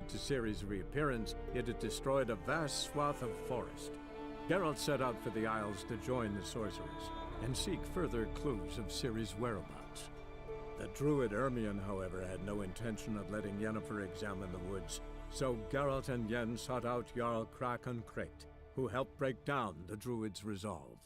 to Ciri's reappearance, it had destroyed a vast swath of forest. Geralt set out for the Isles to join the sorcerers and seek further clues of Ciri's whereabouts. The druid Ermion, however, had no intention of letting Yennefer examine the woods, so Geralt and Yen sought out Jarl Krakon Krayt, who helped break down the druid's resolve.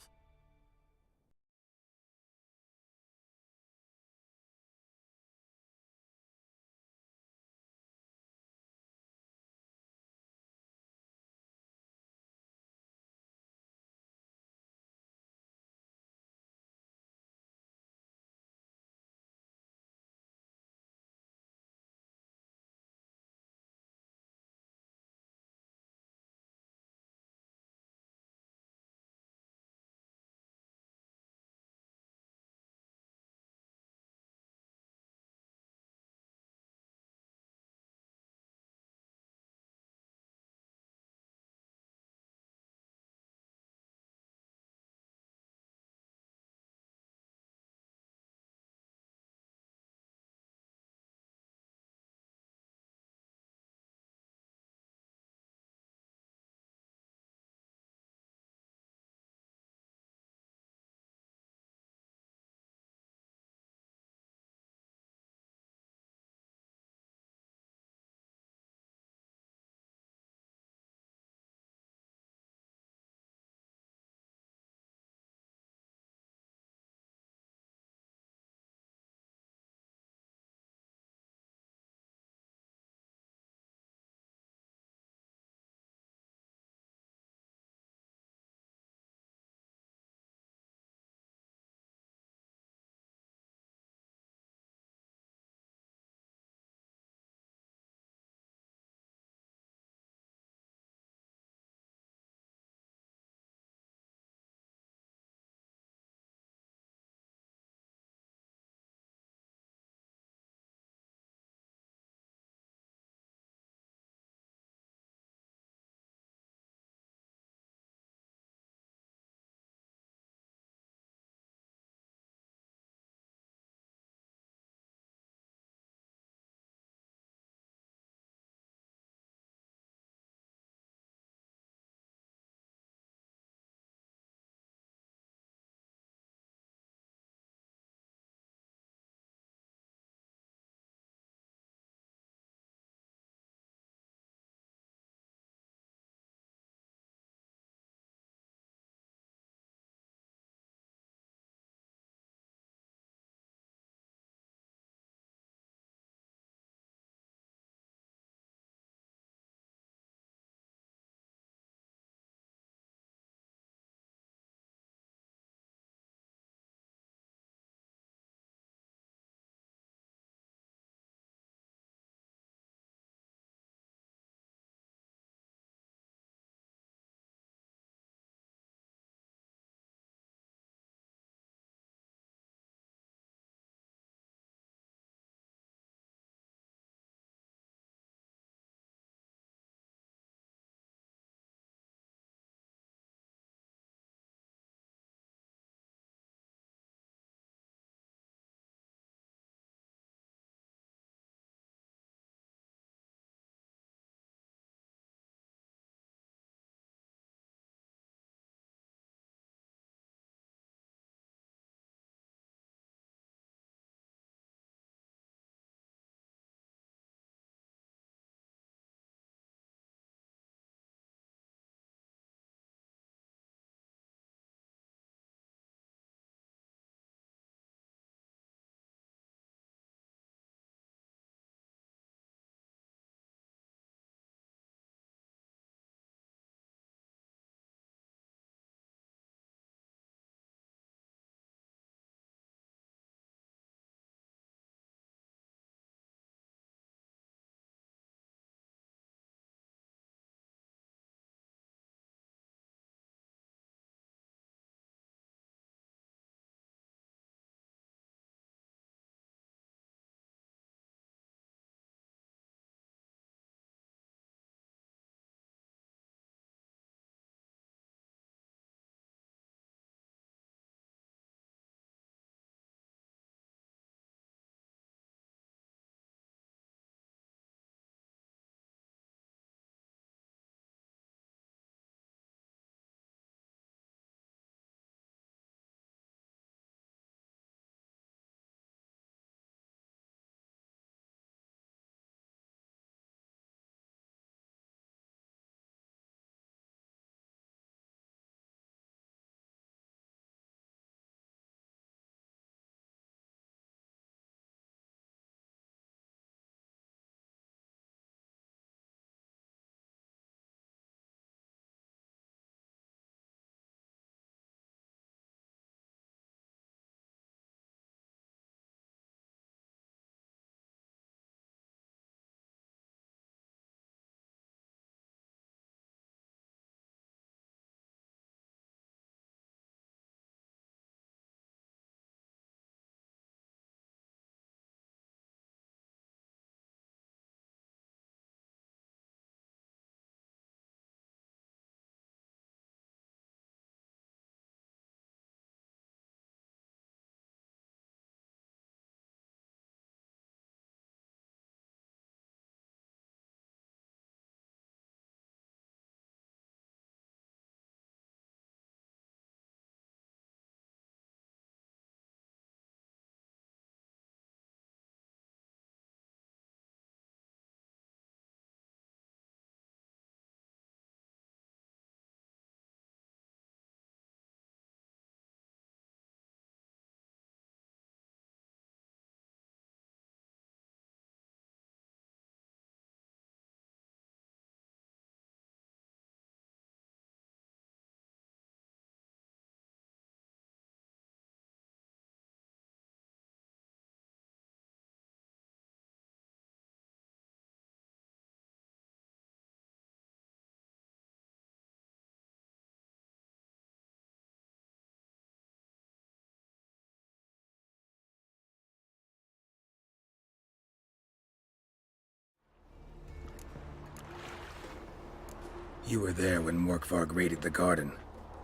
You were there when Morkvarg raided the garden.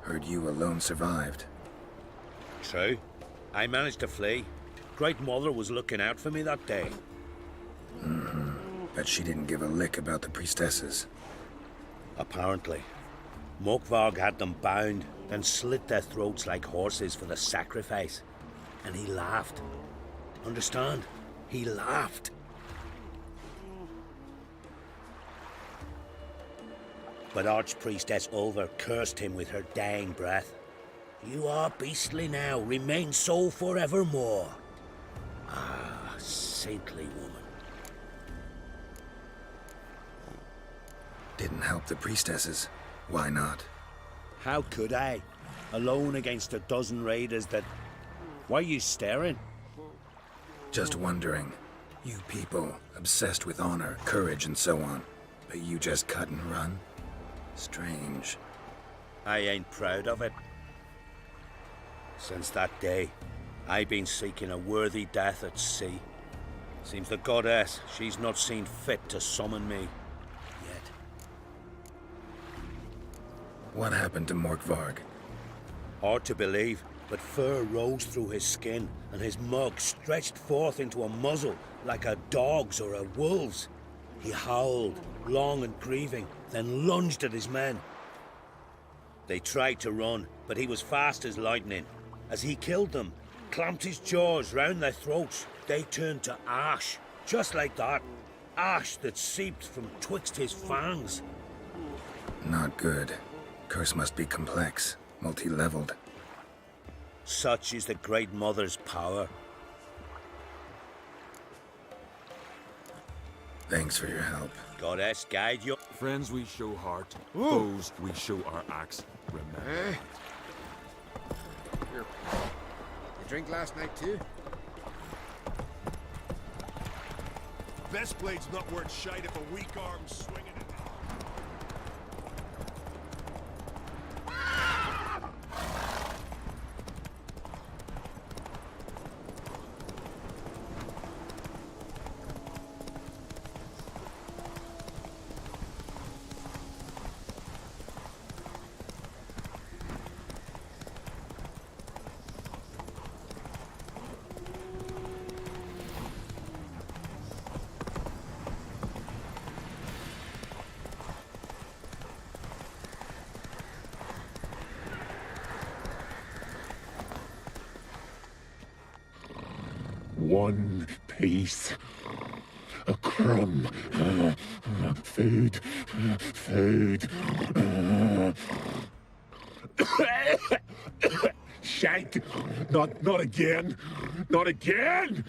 Heard you alone survived. True. I managed to flee. Great Mother was looking out for me that day. But she didn't give a lick about the priestesses. Apparently. Morkvarg had them bound, then slit their throats like horses for the sacrifice. And he laughed. Understand? He laughed. But Archpriestess Ulver cursed him with her dying breath. You are beastly now, remain so forevermore. Ah, saintly woman. Didn't help the priestesses. Why not? How could I? Alone against a dozen raiders that... Why are you staring? Just wondering. You people, obsessed with honor, courage, and so on. But you just cut and run? Strange. I ain't proud of it. Since that day, I've been seeking a worthy death at sea. Seems the goddess, she's not seen fit to summon me. Yet. What happened to Morkvarg? Hard to believe, but fur rose through his skin, and his mug stretched forth into a muzzle, like a dog's or a wolf's. He howled, long and grieving, then lunged at his men. They tried to run, but he was fast as lightning. As he killed them, clamped his jaws round their throats, they turned to ash, just like that. Ash that seeped from twixt his fangs. Not good. Curse must be complex, multi-leveled. Such is the Great Mother's power. Thanks for your help. Goddess, guide you. Friends we show heart, foes we show our axe. Remember. Here. You drink last night too? Best blade's not worth shite if a weak arm's swinging it. One piece. A crumb. Food. Food. Shank. Not again. Not again.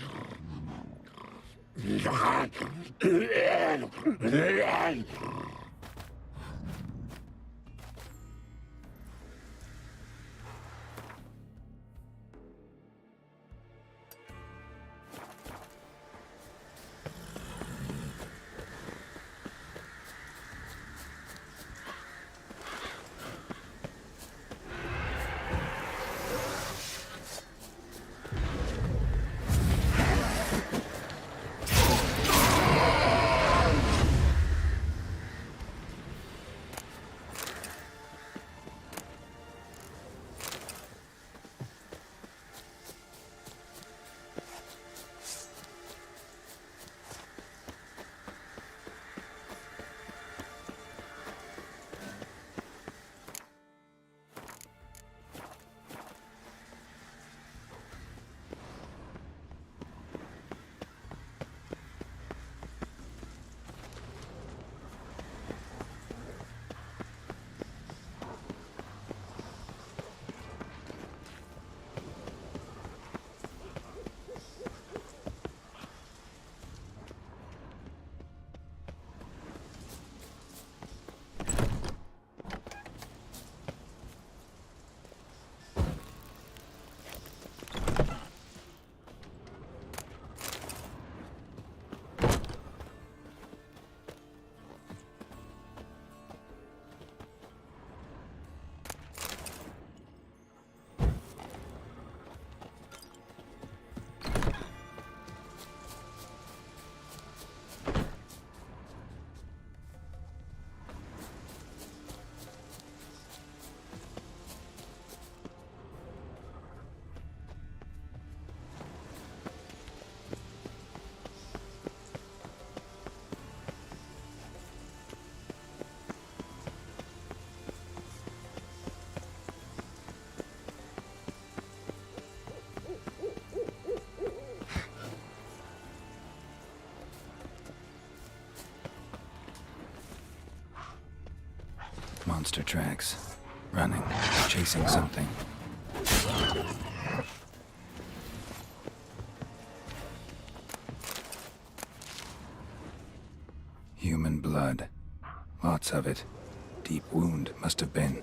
Monster tracks. Running. Chasing something. Human blood. Lots of it. Deep wound must have been.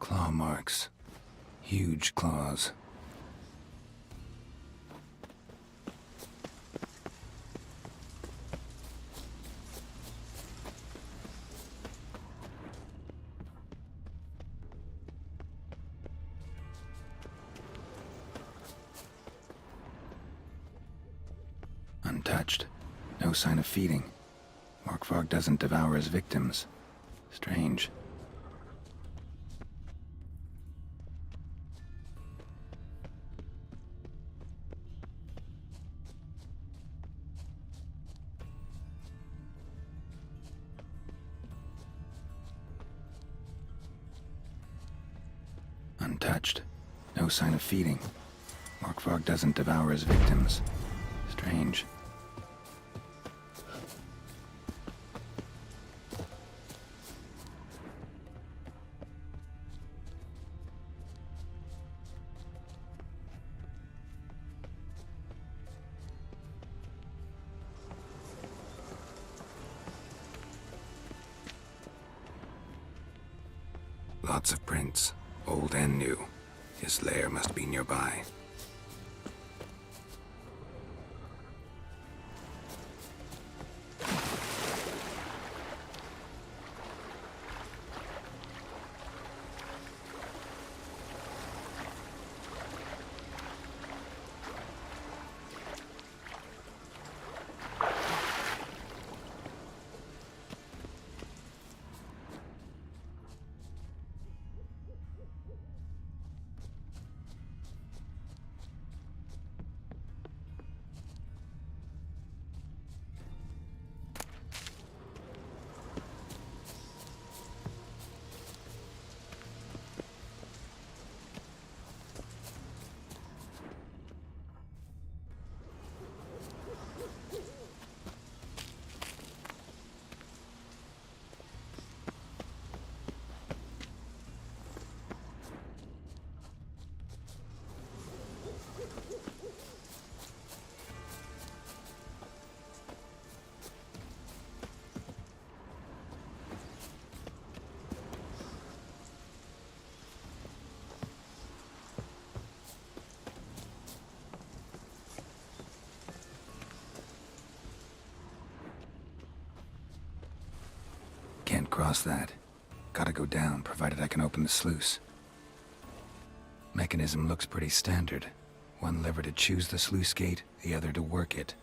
Claw marks. Huge claws. Untouched. No sign of feeding. Morkvarg doesn't devour his victims. Strange. Untouched. No sign of feeding. Morkvarg doesn't devour his victims. Strange. Lots of prints, old and new. His lair must be nearby. Can't cross that. Gotta go down, provided I can open the sluice. Mechanism looks pretty standard. One lever to choose the sluice gate, the other to work it.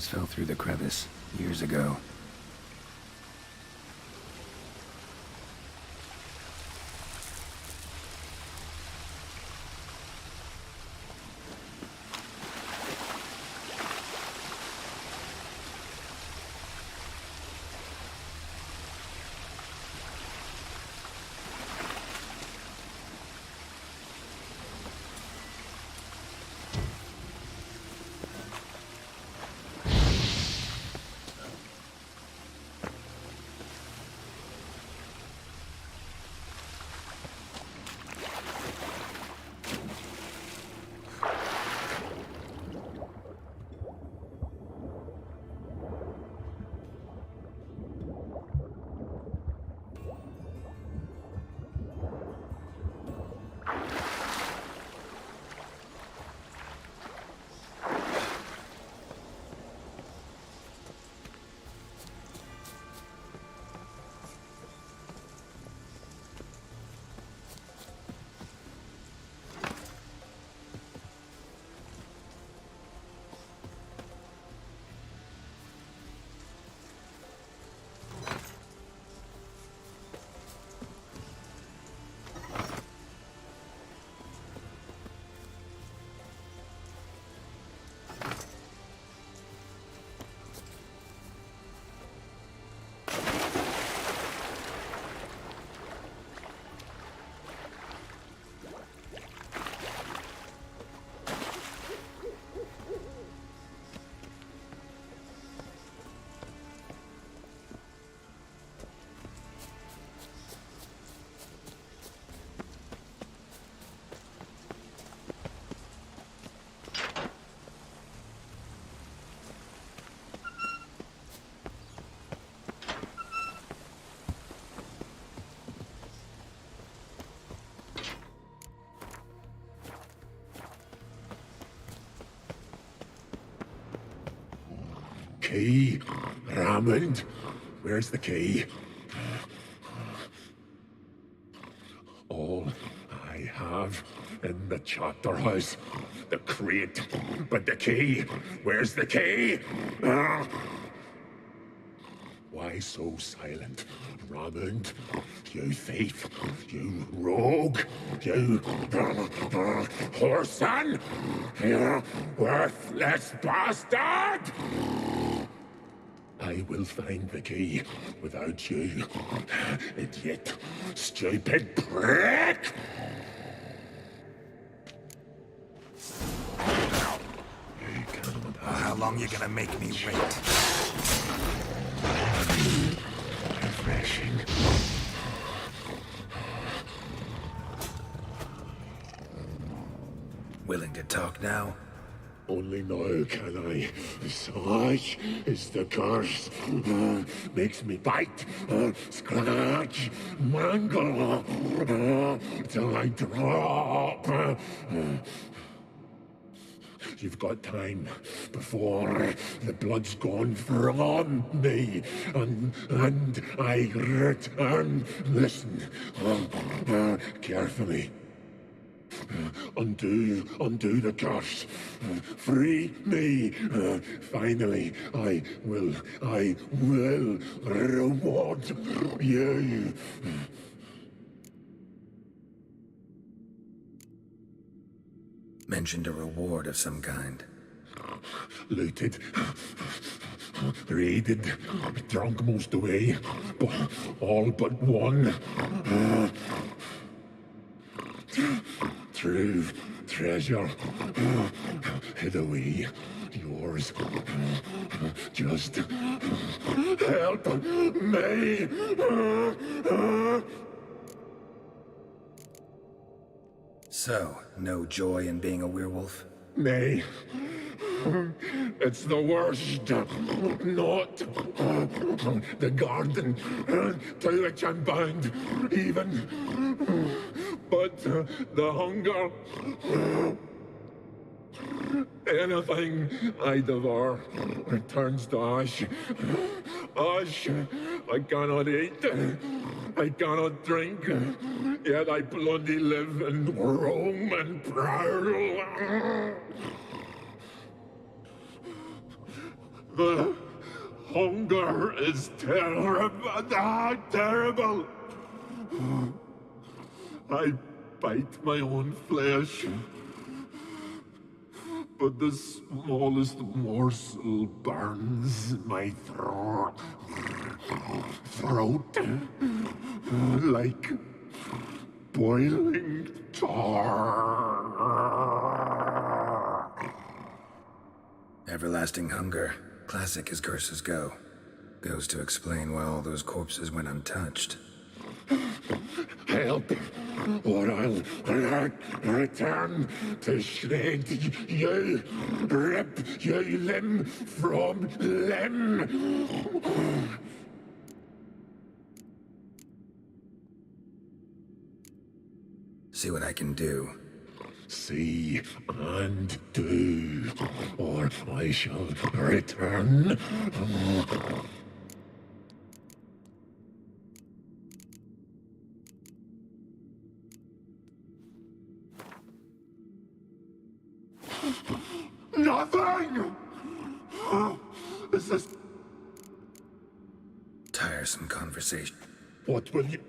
Tempest fell through the crevice years ago. Key? Raymond? Where's the key? All I have in the chapter house, the crate, but the key? Where's the key? Why so silent, Raymond? You thief, you rogue, you whoreson, you worthless bastard! I will find the key without you, idiot, stupid prick! How long you gonna make me wait? Refreshing. Willing to talk now? Only now can I. Such is the curse. Makes me bite, scratch, mangle, till I drop. You've got time before the blood's gone from me, and I return. Listen, carefully. Undo the curse. Free me. Finally, I will reward you. Mentioned a reward of some kind. Looted, raided, drunk most away, but all but one. True treasure, hid away, yours. Just help me. So, no joy in being a werewolf? Nay. It's the worst. Not the garden to which I'm bound, even. But the hunger. Anything I devour returns to ash. Ash I cannot eat. I cannot drink. Yet I bloody live and roam and prowl. The hunger is terrible. Terrible. I bite my own flesh. But the smallest morsel burns my throat. Like boiling tar. Everlasting hunger. Classic as curses go. Goes to explain why all those corpses went untouched. Help, or I'll return to shred you, rip you limb from limb. See what I can do. See and do, or I shall return. Nothing! This is Tiresome conversation. what will you...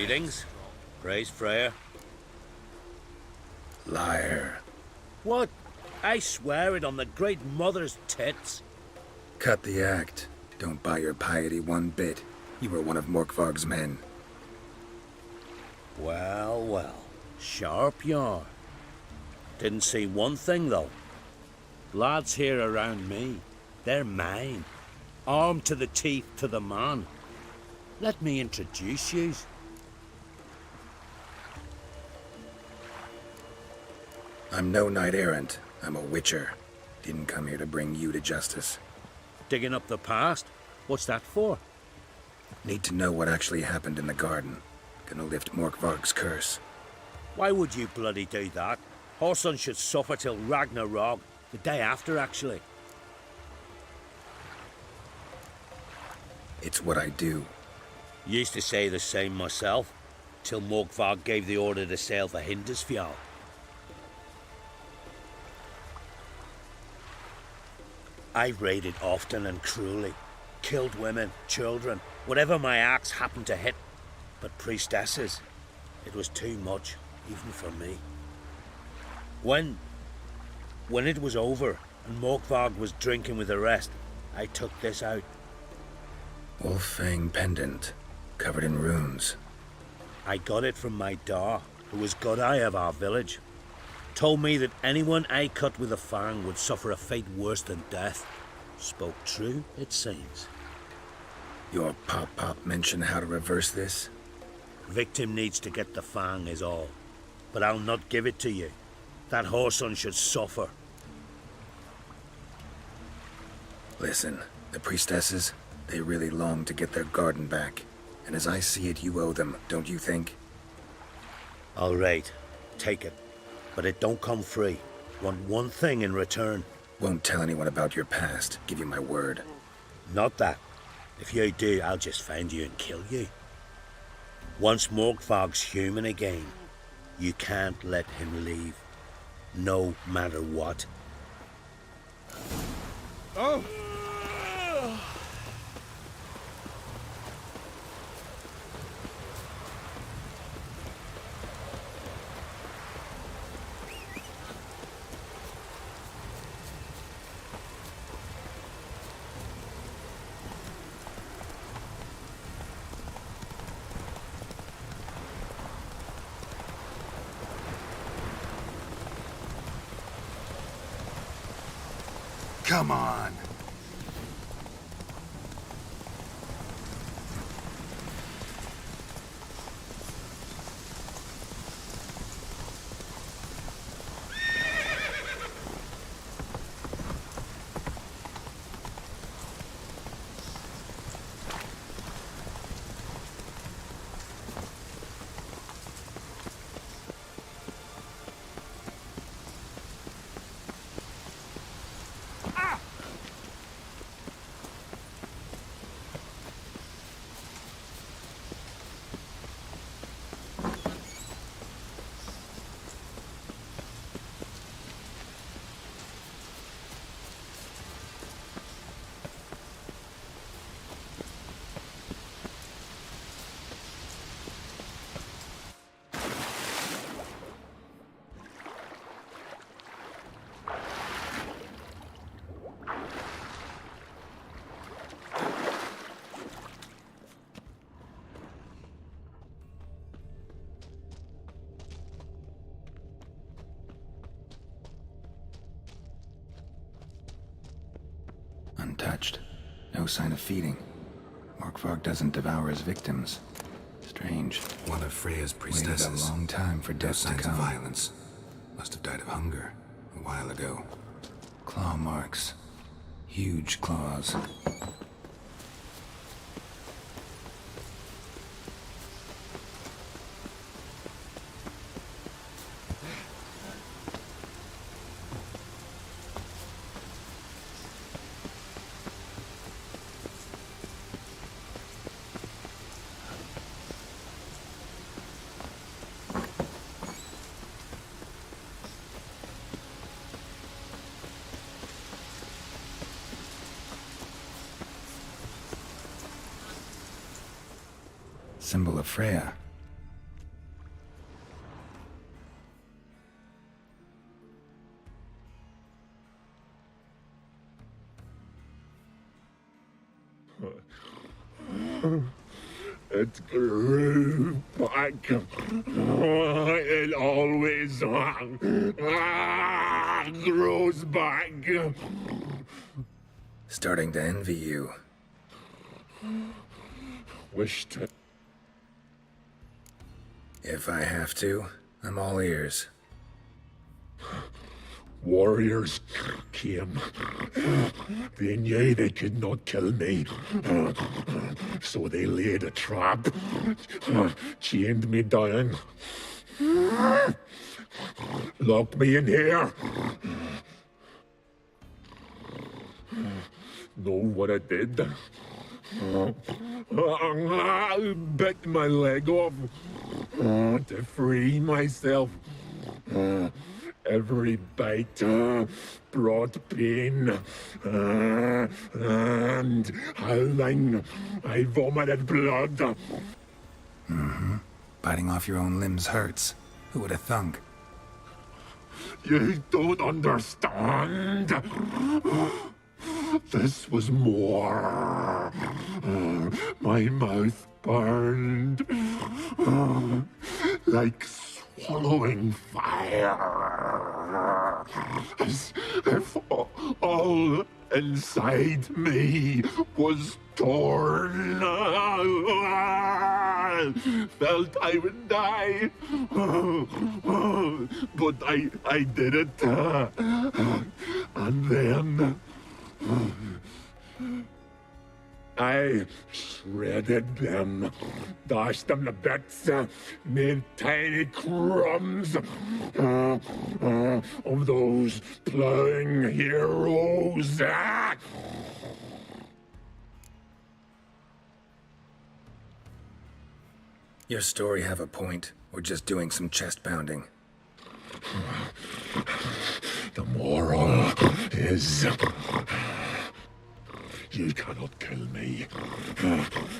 Greetings. Praise Freya. Liar. What? I swear it on the Great Mother's tits. Cut the act. Don't buy your piety one bit. You were one of Morkvarg's men. Well, well. Sharp yarn. Didn't see one thing, though. Lads here around me, they're mine. Armed to the teeth to the man. Let me introduce yous. I'm no knight errant. I'm a witcher. Didn't come here to bring you to justice. Digging up the past? What's that for? Need to know what actually happened in the garden. Gonna lift Morkvarg's curse. Why would you bloody do that? Horson should suffer till Ragnarok. The day after, actually. It's what I do. Used to say the same myself, till Morkvarg gave the order to sail for Hindisfjall. I've raided often and cruelly. Killed women, children, whatever my axe happened to hit. But priestesses, it was too much, even for me. When it was over, and Morkvarg was drinking with the rest, I took this out. Wolf-fang pendant, covered in runes. I got it from my da, who was godeye of our village. Told me that anyone I cut with a fang would suffer a fate worse than death. Spoke true, it seems. Your pop-pop mention how to reverse this? Victim needs to get the fang is all. But I'll not give it to you. That Horson should suffer. Listen, the priestesses, they really long to get their garden back. And as I see it, you owe them, don't you think? All right, take it. But it don't come free. Want one thing in return. Won't tell anyone about your past, give you my word. Not that. If you do, I'll just find you and kill you. Once Morkvarg's human again, you can't let him leave. No matter what. Oh! Come on. Untouched. No sign of feeding. Morkvarg doesn't devour his victims. Strange. One of Freya's Waited priestesses. a long time for No death to signs of come. violence. Must have died of hunger a while ago. Claw marks. Huge claws. Symbol of Freya. It grew back. It always grows back. Starting to envy you. Wished it. If I have to, I'm all ears. warriors came. They knew they could not kill me, so they laid a trap, chained me down, locked me in here. Know what I did? I bit my leg off to free myself. Every bite brought pain, and howling, I vomited blood. Mm-hmm. Biting off your own limbs hurts. Who would have thunk? You don't understand. This was more. My mouth burned like swallowing fire. As if all inside me was torn. Felt I would die. But I did it. And then I shredded them, dashed them to bits, made tiny crumbs of those plowing heroes. Your story have a point, or just doing some chest pounding? The moral is... You cannot kill me.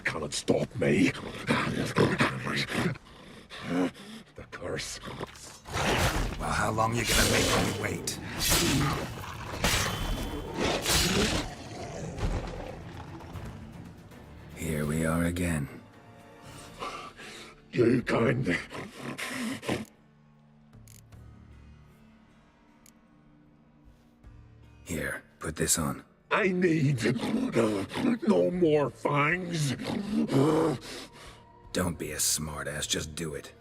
Cannot stop me. The curse. Well, how long you gonna make me wait? Here we are again. You kind... Here, put this on. I need no more fangs. Don't be a smartass, just do it.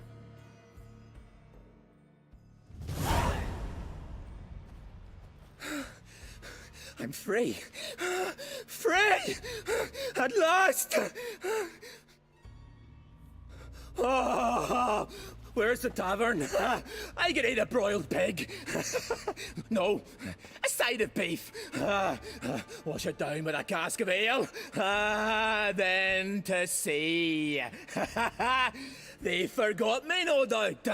I'm free. Free! At last! Oh, where's the tavern? I can eat a broiled pig. No, a side of beef. Wash it down with a cask of ale. Then to sea. They forgot me, no doubt.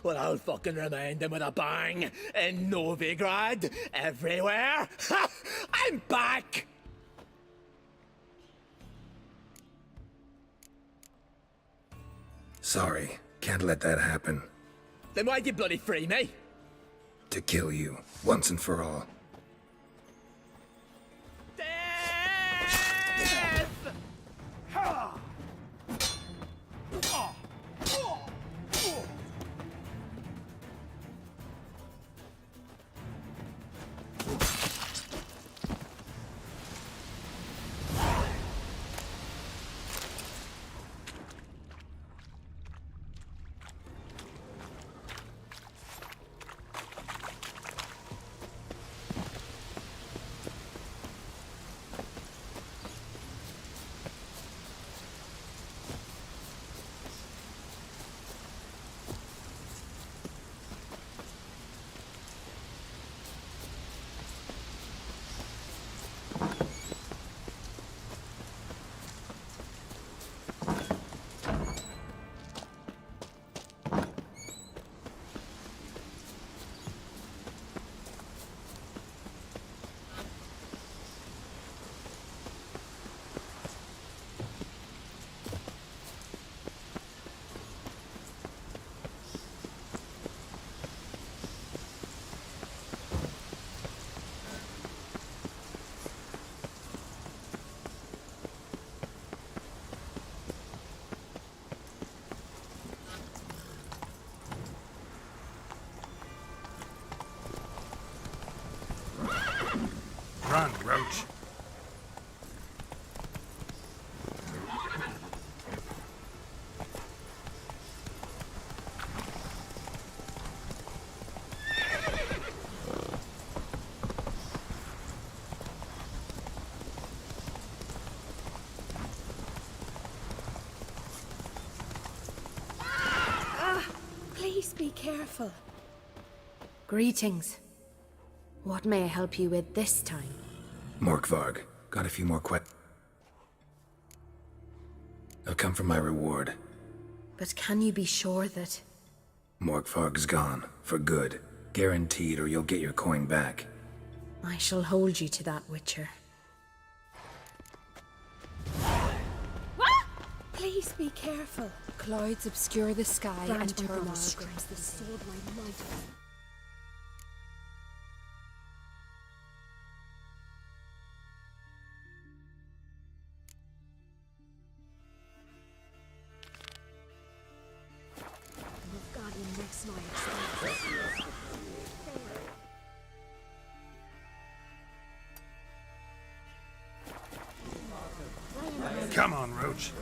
Well, I'll fucking remind them with a bang. In Novigrad, everywhere. I'm back! Sorry, can't let that happen. Then why'd you bloody free me? To kill you, once and for all. Death! careful. Greetings. What may I help you with this time? Morkvarg, got a few more questions. I've come for my reward. But can you be sure that... Morkvarg's gone, for good. Guaranteed, or you'll get your coin back. I shall hold you to that, Witcher. Please be careful. Clouds obscure the sky and turmoil strips the sword my might. Come on, Roach.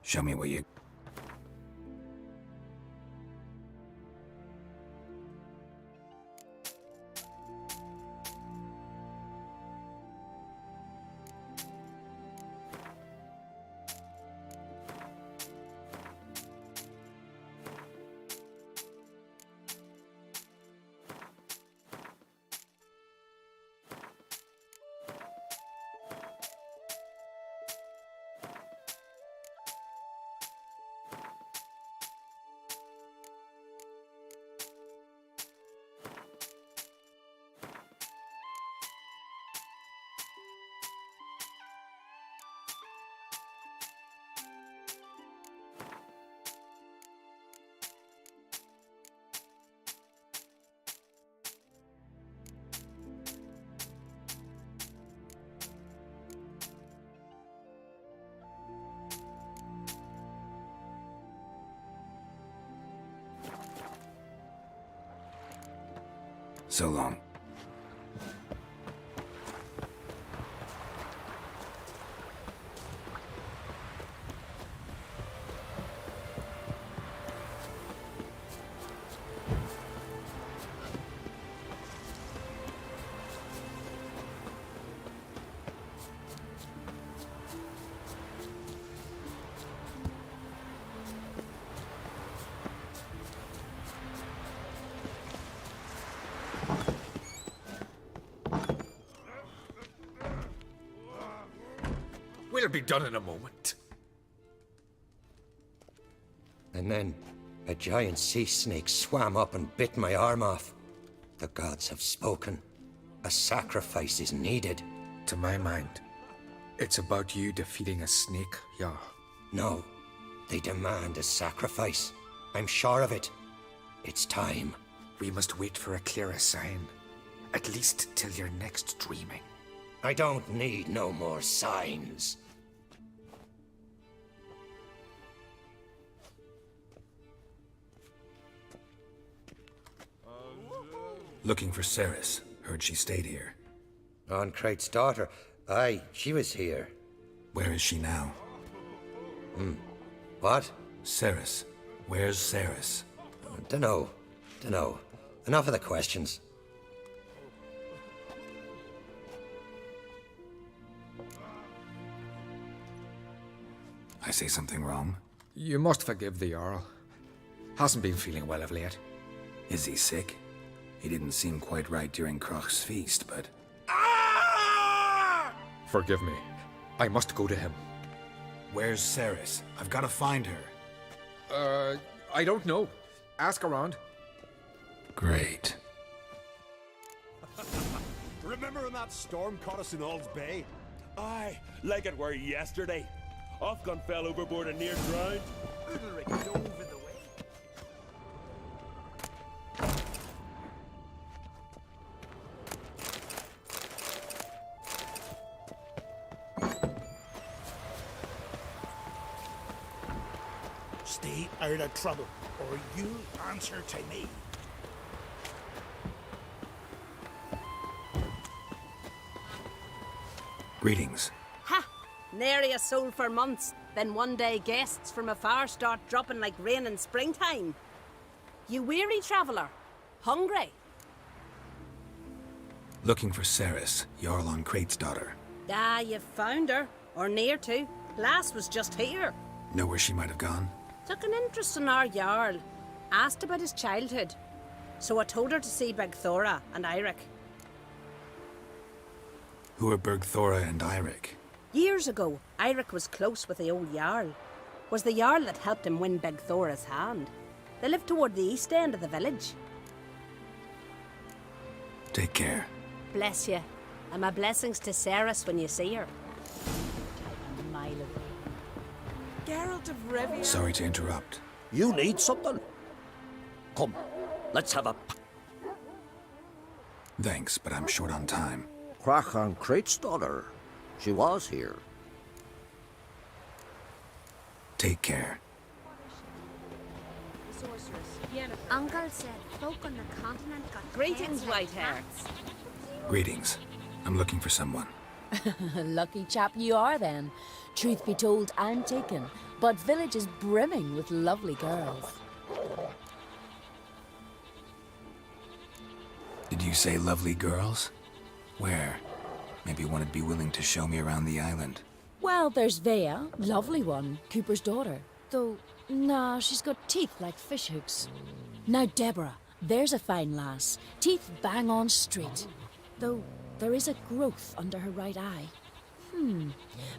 Show me what you... So long. We'll be done in a moment. And then a giant sea snake swam up and bit my arm off. The gods have spoken. A sacrifice is needed. To my mind, it's about you defeating a snake, yeah. No, they demand a sacrifice. I'm sure of it. It's time. We must wait for a clearer sign. At least till your next dreaming. I don't need no more signs. Looking for Ceres. Heard she stayed here. Onkrate's daughter. Aye, she was here. Where is she now? What? Ceres. Where's Ceres? Dunno. Enough of the questions. I say something wrong? You must forgive the Jarl. Hasn't been feeling well of late. Is he sick? He didn't seem quite right during Kroch's feast, but... Forgive me. I must go to him. Where's Ceres? I've got to find her. I don't know. Ask around. Great. Remember when that storm caught us in Ald's Bay? Aye, like it were yesterday. Ofcon fell overboard and near drowned. Ulrich dove in the way. stay out of trouble, or you'll answer to me. Greetings. Ha! Nary a soul for months. Then one day guests from afar start dropping like rain in springtime. You weary traveller? Hungry? Looking for Ceres, Jarl on Crate's daughter. Ah, you've found her. Or near to. Lass was just here. Know where she might have gone? Took an interest in our Jarl. Asked about his childhood. So I told her to see Begthora and Eirik. Who are Bergthora and Eirik? Years ago, Eirik was close with the old Jarl. Was the Jarl that helped him win Begthora's hand. They lived toward the east end of the village. Take care. Bless you. And my blessings to Ceres when you see her. A mile away. Geralt of Rivia. Sorry to interrupt. You need something? Come, let's have a... Thanks, but I'm short on time. Crack on Crate's daughter. She was here. Take care. Uncle said folk on the continent got Greetings, white hair. Greetings. I'm looking for someone. Lucky chap you are then. Truth be told, I'm taken, but village is brimming with lovely girls. Did you say lovely girls? Where? Maybe one would be willing to show me around the island. Well, there's Vea, lovely one, Cooper's daughter. Though, nah, she's got teeth like fishhooks. Now Deborah, there's a fine lass, teeth bang on straight. Though, there is a growth under her right eye.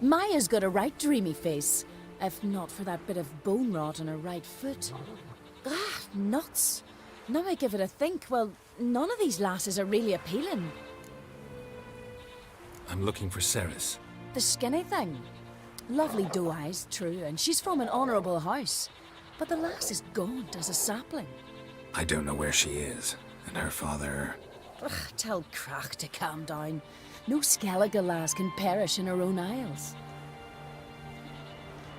Maya's got a right dreamy face, if not for that bit of bone rot on her right foot. Ah, nuts. Now I give it a think, well, none of these lasses are really appealing. I'm looking for Ceres. The skinny thing. Lovely doe eyes, true, and she's from an honourable house. But the lass is gaunt as a sapling. I don't know where she is, and her father... Ugh, tell Crach to calm down. No Skellige lass can perish in her own isles.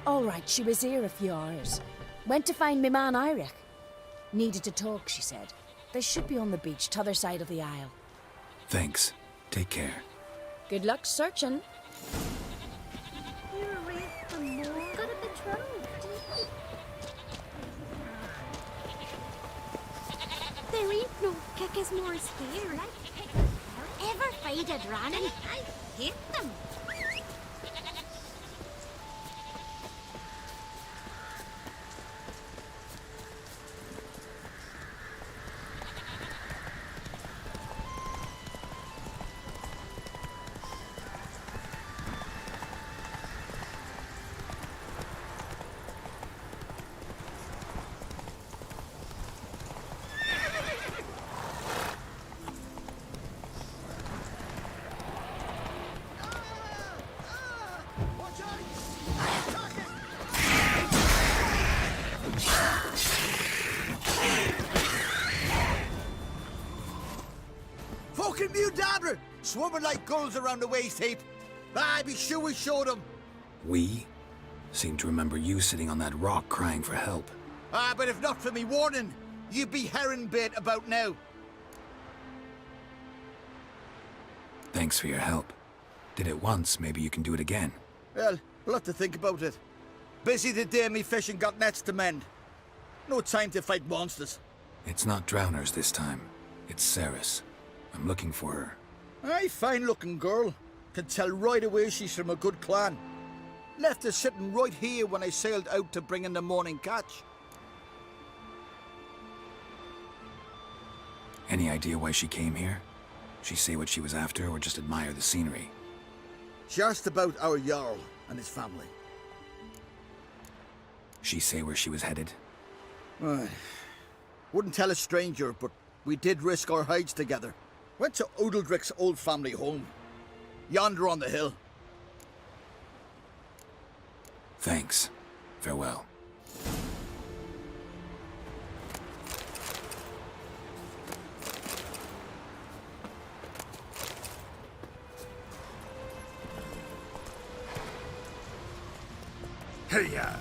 All right, she was here a few hours. Went to find me man Eirik. Needed to talk, she said. They should be on the beach, t'other side of the isle. Thanks. Take care. Good luck searching. You're right for more. Got a betrothed. There ain't no Kickismores here. Ever faded running? I hate them. Fucking mute dabber! Swarming like gulls around the waist heap. I be sure we showed them. We? Seem to remember you sitting on that rock crying for help. But if not for me warning, you'd be herring bait about now. Thanks for your help. Did it once, maybe you can do it again. Well, we'll have to think about it. Busy the day me fishing got nets to mend. No time to fight monsters. It's not drowners this time. It's Ceres. I'm looking for her. Aye, fine-looking girl. Can tell right away she's from a good clan. Left her sitting right here when I sailed out to bring in the morning catch. Any idea why she came here? She say what she was after or just admire the scenery? She asked about our Jarl and his family. She say where she was headed? Wouldn't tell a stranger, but we did risk our hides together. Went to Odeldrick's old family home. Yonder on the hill. Thanks. Farewell. Hyjal.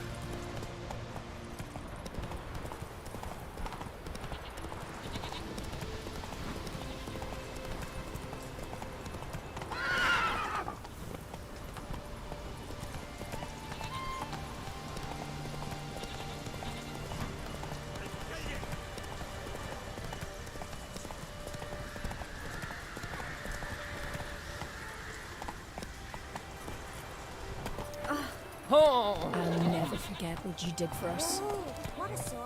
I'll never forget what you did for us. Oh, what a sword.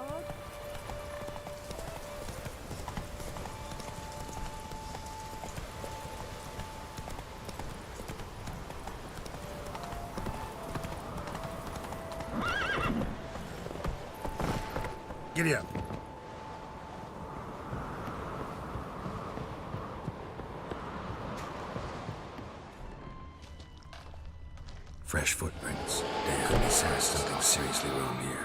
Giddy up. Fresh footprints. Damn, this has something seriously wrong here.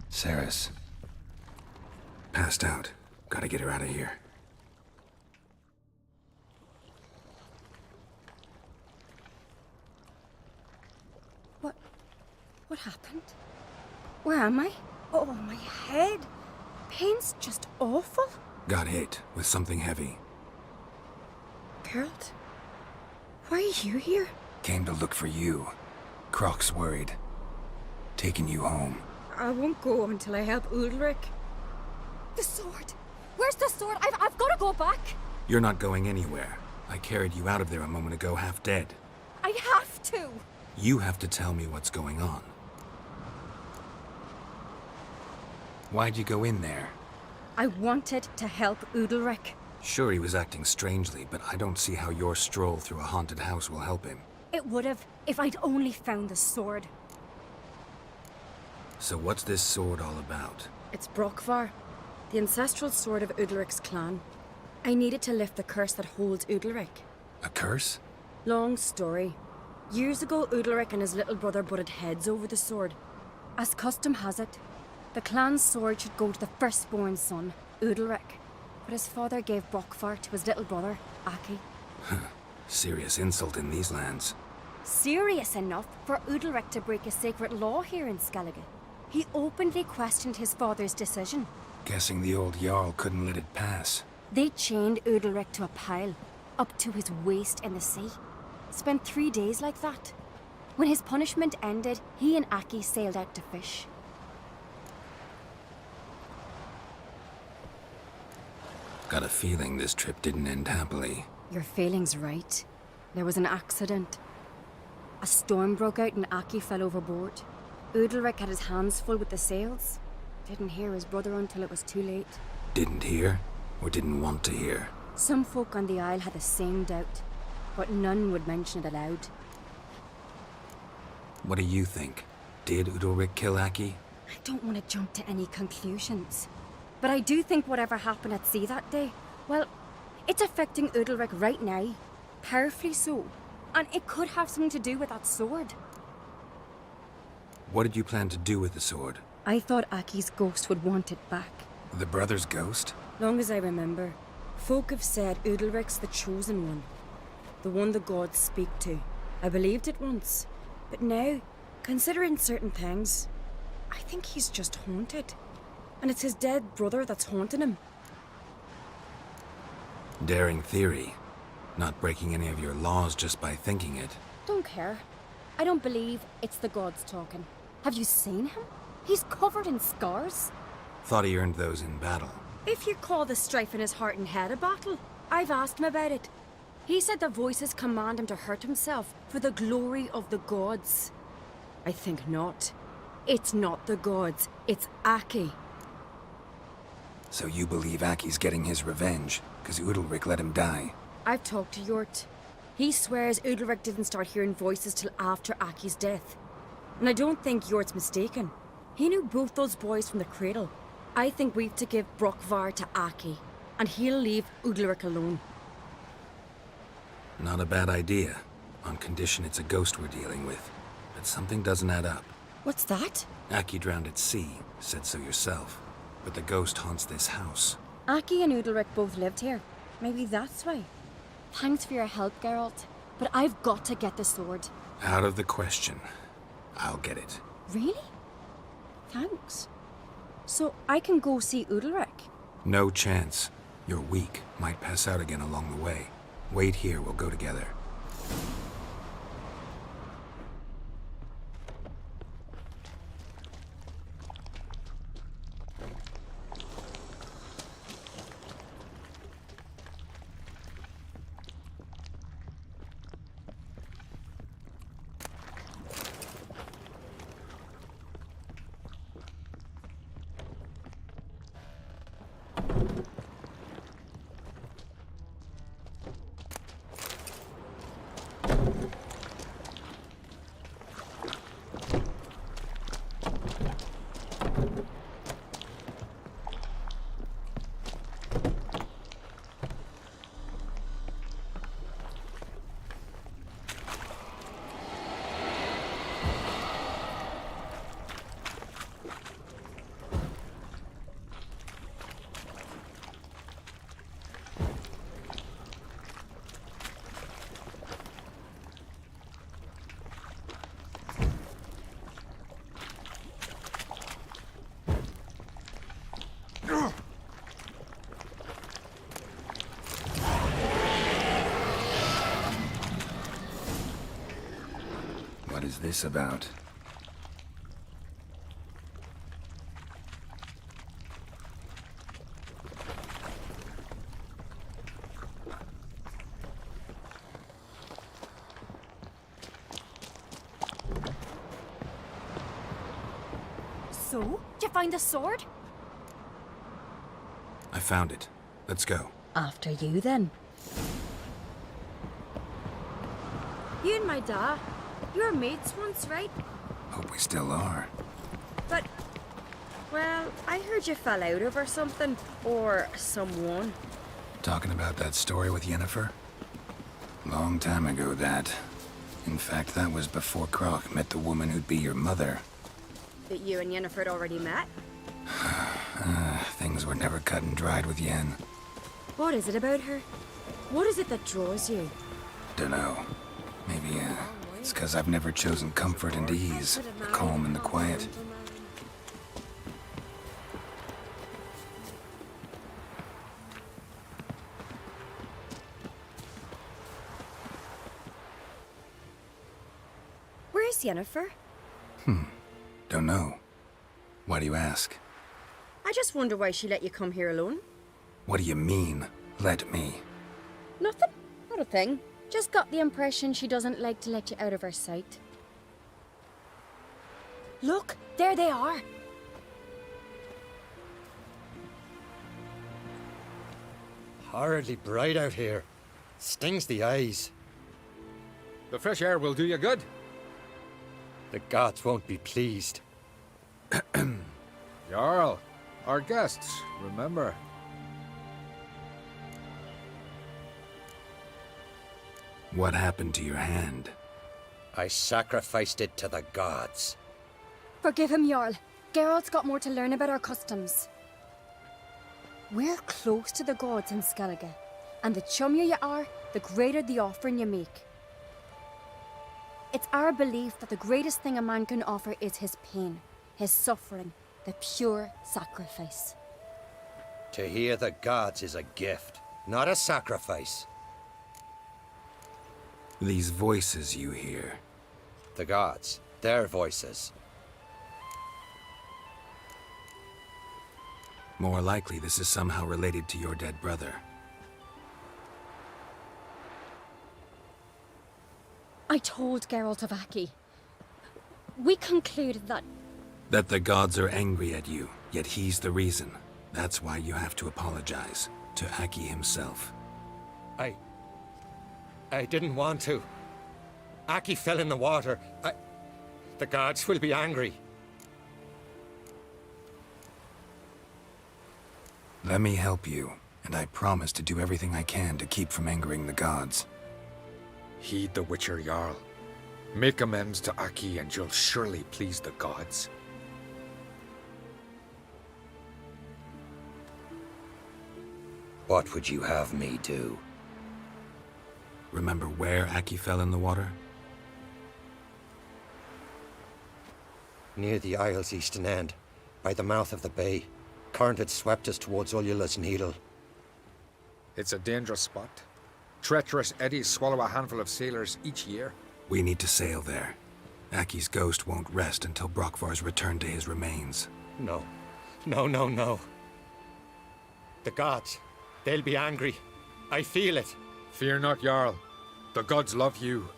Saris. Passed out. Gotta get her out of here. What happened? Where am I? Oh, my head. Pain's just awful. Got hit with something heavy. Geralt? Why are you here? Came to look for you. Croc's worried. Taking you home. I won't go until I help Ulrich. The sword! Where's the sword? I've got to go back! You're not going anywhere. I carried you out of there a moment ago, half dead. I have to! You have to tell me what's going on. Why'd you go in there? I wanted to help Ulrich. Sure, he was acting strangely, but I don't see how your stroll through a haunted house will help him. It would have, if I'd only found the sword. So what's this sword all about? It's Brokvar, the ancestral sword of Udalric's clan. I needed to lift the curse that holds Udalric. A curse? Long story. Years ago, Udalric and his little brother butted heads over the sword. As custom has it, the clan's sword should go to the firstborn son, Udalric. But his father gave Brokvar to his little brother, Aki. Serious insult in these lands. Serious enough for Udalric to break a sacred law here in Skellige. He openly questioned his father's decision. Guessing the old Jarl couldn't let it pass. They chained Udalric to a pile, up to his waist in the sea. Spent 3 days like that. When his punishment ended, he and Aki sailed out to fish. Got a feeling this trip didn't end happily. Your feeling's right. There was an accident. A storm broke out and Aki fell overboard. Udalric had his hands full with the sails. Didn't hear his brother until it was too late. Didn't hear? Or didn't want to hear? Some folk on the Isle had the same doubt, but none would mention it aloud. What do you think? Did Udalric kill Aki? I don't want to jump to any conclusions. But I do think whatever happened at sea that day, well, it's affecting Udalric right now. Powerfully so. And it could have something to do with that sword. What did you plan to do with the sword? I thought Aki's ghost would want it back. The brother's ghost? Long as I remember, folk have said Udalric's the chosen one. The one the gods speak to. I believed it once. But now, considering certain things, I think he's just haunted. And it's his dead brother that's haunting him. Daring theory. Not breaking any of your laws just by thinking it. Don't care. I don't believe it's the gods talking. Have you seen him? He's covered in scars. Thought he earned those in battle. If you call the strife in his heart and head a battle, I've asked him about it. He said the voices command him to hurt himself for the glory of the gods. I think not. It's not the gods, it's Aki. So you believe Aki's getting his revenge, because Udalric let him die? I've talked to Yort. He swears Udalric didn't start hearing voices till after Aki's death. And I don't think Yort's mistaken. He knew both those boys from the cradle. I think we've to give Brokvar to Aki, and he'll leave Udalric alone. Not a bad idea, on condition it's a ghost we're dealing with. But something doesn't add up. What's that? Aki drowned at sea, said so yourself. But the ghost haunts this house. Aki and Udalric both lived here. Maybe that's why. Thanks for your help, Geralt. But I've got to get the sword. Out of the question. I'll get it. Really? Thanks. So I can go see Udalric? No chance. You're weak. Might pass out again along the way. Wait here, we'll go together. What is this about? So, did you find the sword? I found it. Let's go. After you, then. You and my dad, you were mates once, right? Hope we still are. But, well, I heard you fell out over something, or someone. Talking about that story with Yennefer? Long time ago, that. In fact, that was before Croc met the woman who'd be your mother. That you and Yennefer had already met? Things were never cut and dried with Yen. What is it about her? What is it that draws you? Dunno. Maybe, it's 'cause I've never chosen comfort and ease, the calm and the quiet. Where is Yennefer? Don't know. Why do you ask? I just wonder why she let you come here alone. What do you mean, let me? Nothing. Not a thing. Just got the impression she doesn't like to let you out of her sight. Look, there they are. Horridly bright out here. Stings the eyes. The fresh air will do you good. The gods won't be pleased. Jarl, our guests, remember. What happened to your hand? I sacrificed it to the gods. Forgive him, Jarl. Geralt's got more to learn about our customs. We're close to the gods in Skellige, and the chummier you are, the greater the offering you make. It's our belief that the greatest thing a man can offer is his pain, his suffering, the pure sacrifice. To hear the gods is a gift, not a sacrifice. These voices you hear. The gods, their voices. More likely this is somehow related to your dead brother. I told Geralt of Aki. We concluded that... That the gods are angry at you, yet he's the reason. That's why you have to apologize to Aki himself. I didn't want to. Aki fell in the water. The gods will be angry. Let me help you, and I promise to do everything I can to keep from angering the gods. Heed the Witcher Jarl. Make amends to Aki and you'll surely please the gods. What would you have me do? Remember where Aki fell in the water? Near the Isle's eastern end, by the mouth of the bay. Current had swept us towards Ullula's Needle. It's a dangerous spot. Treacherous eddies swallow a handful of sailors each year. We need to sail there. Aki's ghost won't rest until Brokvar's returned to his remains. No. No. The gods, they'll be angry. I feel it. Fear not, Jarl. The gods love you,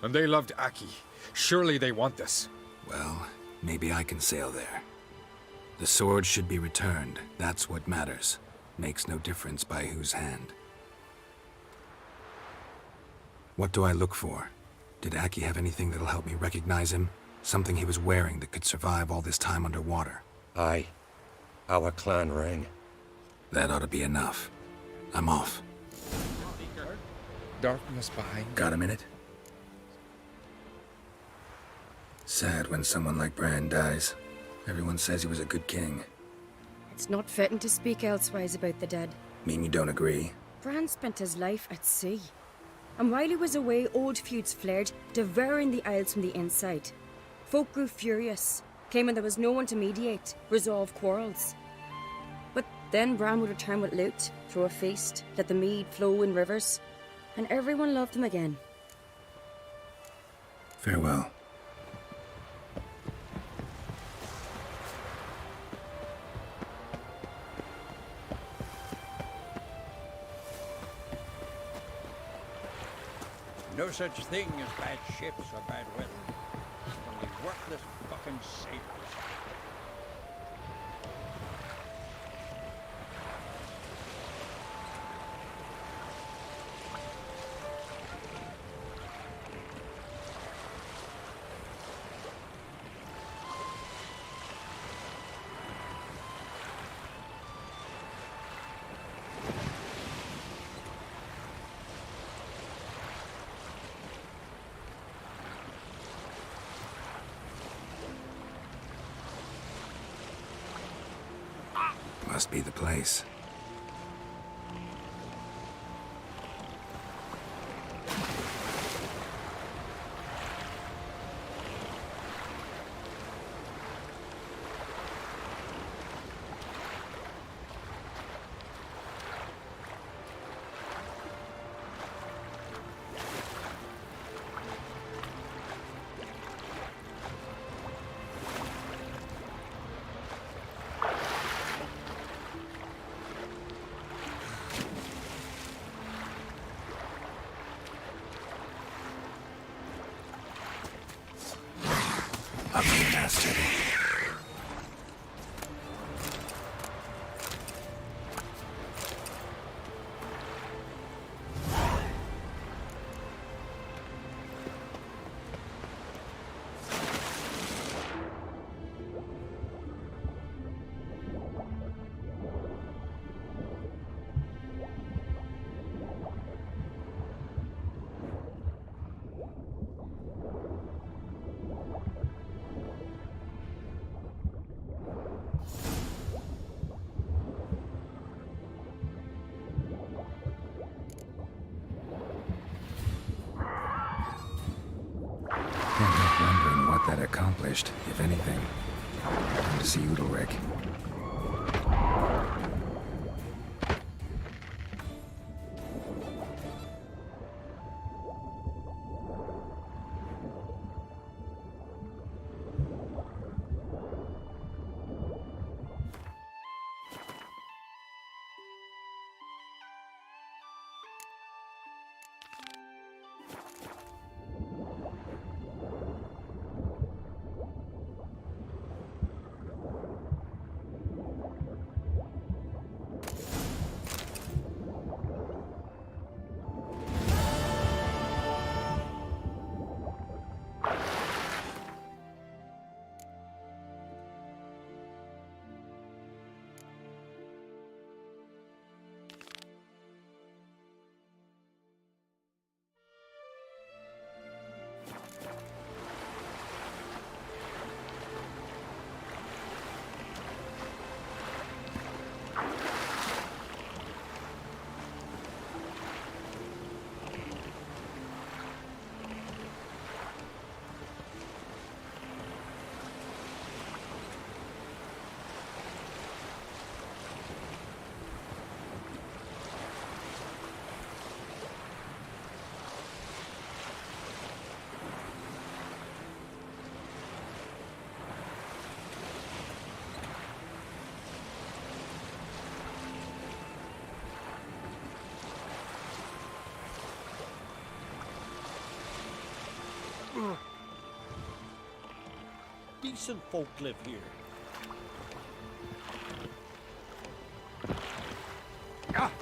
and they loved Aki. Surely they want this. Well, maybe I can sail there. The sword should be returned. That's what matters. Makes no difference by whose hand. What do I look for? Did Aki have anything that'll help me recognize him? Something he was wearing that could survive all this time underwater? Aye. Our clan ring. That ought to be enough. I'm off. Darkness behind. Got a minute? Sad when someone like Bran dies. Everyone says he was a good king. It's not fitting to speak elsewise about the dead. Mean you don't agree? Bran spent his life at sea. And while he was away, old feuds flared, devouring the Isles from the inside. Folk grew furious, claiming there was no one to mediate, resolve quarrels. But then Bran would return with loot, throw a feast, let the mead flow in rivers, and everyone loved him again. Farewell. No such thing as bad ships or bad weather. Only worthless fucking sailors. Must be the place. Wondering what that accomplished, if anything. Time to see Udalric. decent folk live here. Ah!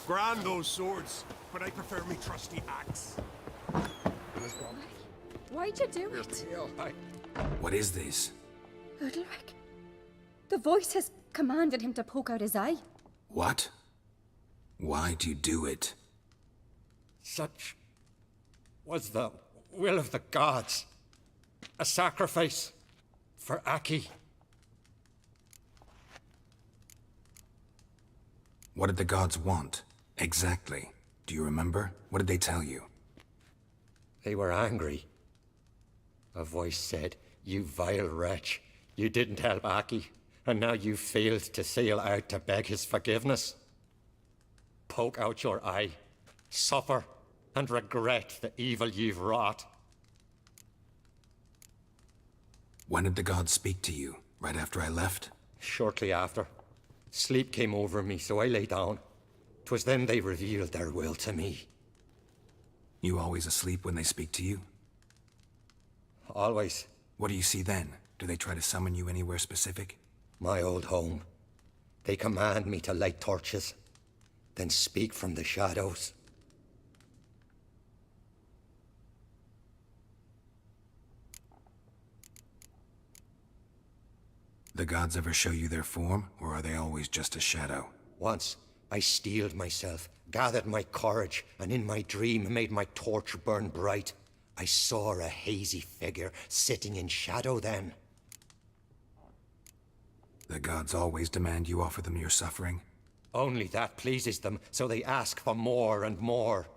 Grand those swords, but I prefer me trusty axe. Why'd you do it? What is this? Udalric. The voice has commanded him to poke out his eye. What? Why do you do it? Such was the will of the gods. A sacrifice for Aki. What did the gods want? Exactly. Do you remember? What did they tell you? They were angry. A voice said, "You vile wretch, you didn't help Aki, and now you failed to sail out to beg his forgiveness. Poke out your eye, suffer, and regret the evil you've wrought." When did the gods speak to you? Right after I left? Shortly after. Sleep came over me, so I lay down. 'Twas then they revealed their will to me. You always asleep when they speak to you? Always. What do you see then? Do they try to summon you anywhere specific? My old home. They command me to light torches, then speak from the shadows. The gods ever show you their form, or are they always just a shadow? Once, I steeled myself, gathered my courage, and in my dream made my torch burn bright. I saw a hazy figure sitting in shadow then. The gods always demand you offer them your suffering? Only that pleases them, so they ask for more and more.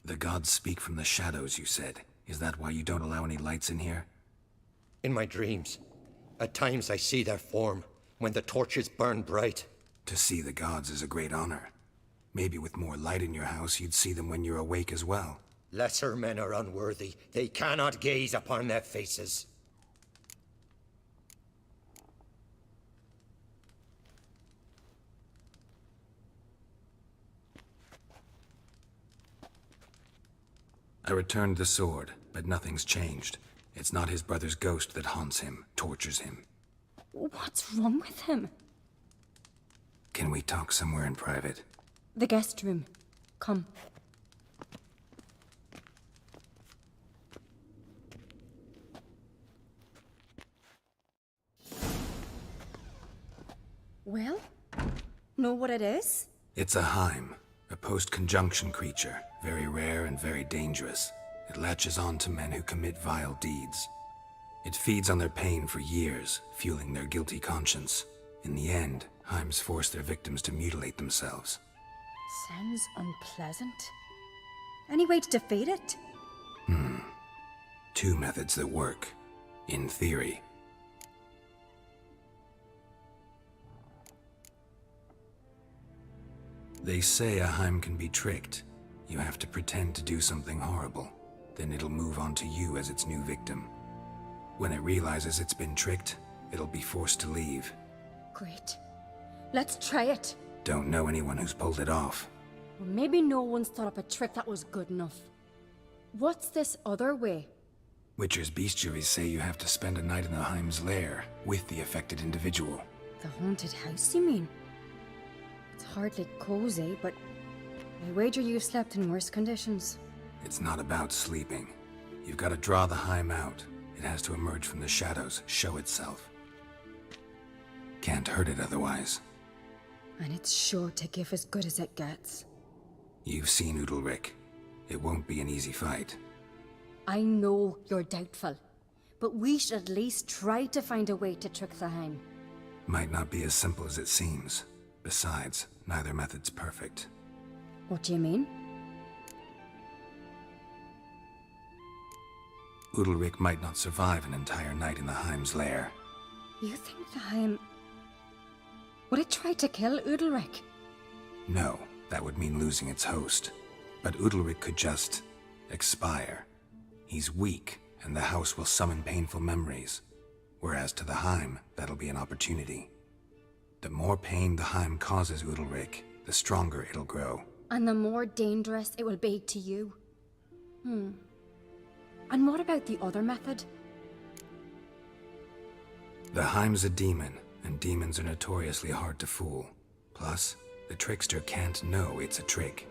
The gods speak from the shadows, you said. Is that why you don't allow any lights in here? In my dreams. At times I see their form, when the torches burn bright. To see the gods is a great honor. Maybe with more light in your house, you'd see them when you're awake as well. Lesser men are unworthy. They cannot gaze upon their faces. I returned the sword, but nothing's changed. It's not his brother's ghost that haunts him, tortures him. What's wrong with him? Can we talk somewhere in private? The guest room. Come. Well? Know what it is? It's a Heim, a post-conjunction creature, very rare and very dangerous. It latches on to men who commit vile deeds. It feeds on their pain for years, fueling their guilty conscience. In the end, Heims force their victims to mutilate themselves. Sounds unpleasant. Any way to defeat it? Two methods that work. In theory. They say a Heim can be tricked. You have to pretend to do something horrible. Then it'll move on to you as its new victim. When it realizes it's been tricked, it'll be forced to leave. Great. Let's try it. Don't know anyone who's pulled it off. Or maybe no one's thought up a trick that was good enough. What's this other way? Witcher's bestiaries say you have to spend a night in the Heim's lair, with the affected individual. The haunted house, you mean? It's hardly cozy, but I wager you've slept in worse conditions. It's not about sleeping. You've got to draw the Heim out. It has to emerge from the shadows, show itself. Can't hurt it otherwise. And it's sure to give as good as it gets. You've seen Udalric. It won't be an easy fight. I know you're doubtful, but we should at least try to find a way to trick the Heim. Might not be as simple as it seems. Besides, neither method's perfect. What do you mean? Udalric might not survive an entire night in the Heim's lair. You think the Heim... Would it try to kill Udalric? No, that would mean losing its host. But Udalric could just... expire. He's weak, and the house will summon painful memories. Whereas to the Heim, that'll be an opportunity. The more pain the Heim causes Udalryk, the stronger it'll grow. And the more dangerous it will be to you. And what about the other method? The Heim's a demon, and demons are notoriously hard to fool. Plus, the trickster can't know it's a trick.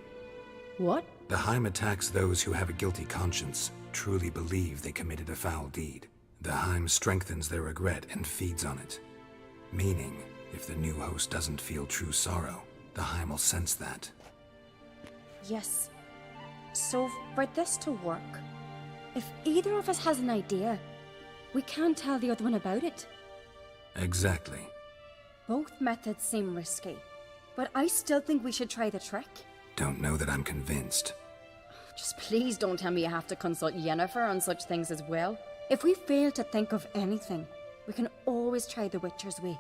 What? The Heim attacks those who have a guilty conscience, truly believe they committed a foul deed. The Heim strengthens their regret and feeds on it. Meaning, if the new host doesn't feel true sorrow, the Heim will sense that. Yes. So, for this to work, if either of us has an idea, we can't tell the other one about it. Exactly. Both methods seem risky, but I still think we should try the trick. Don't know that I'm convinced. Just please don't tell me you have to consult Yennefer on such things as well. If we fail to think of anything, we can always try the Witcher's way.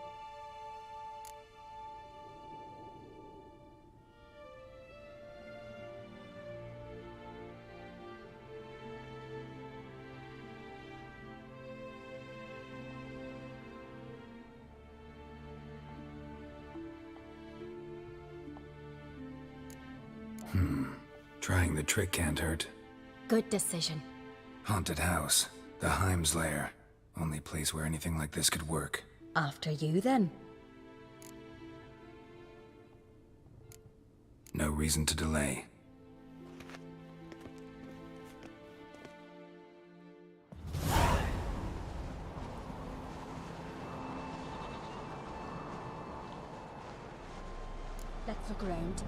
Trying the trick can't hurt. Good decision. Haunted house. The Heim's lair. Only place where anything like this could work. After you, then. No reason to delay. Let's look around.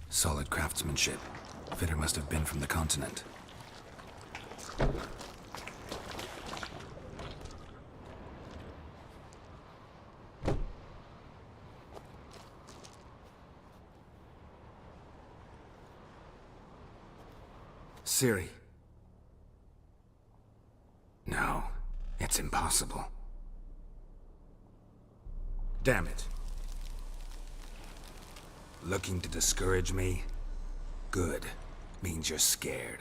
Solid craftsmanship. Fitter must have been from the continent. Ciri. No, it's impossible. Damn it. Looking to discourage me? Good. Means you're scared.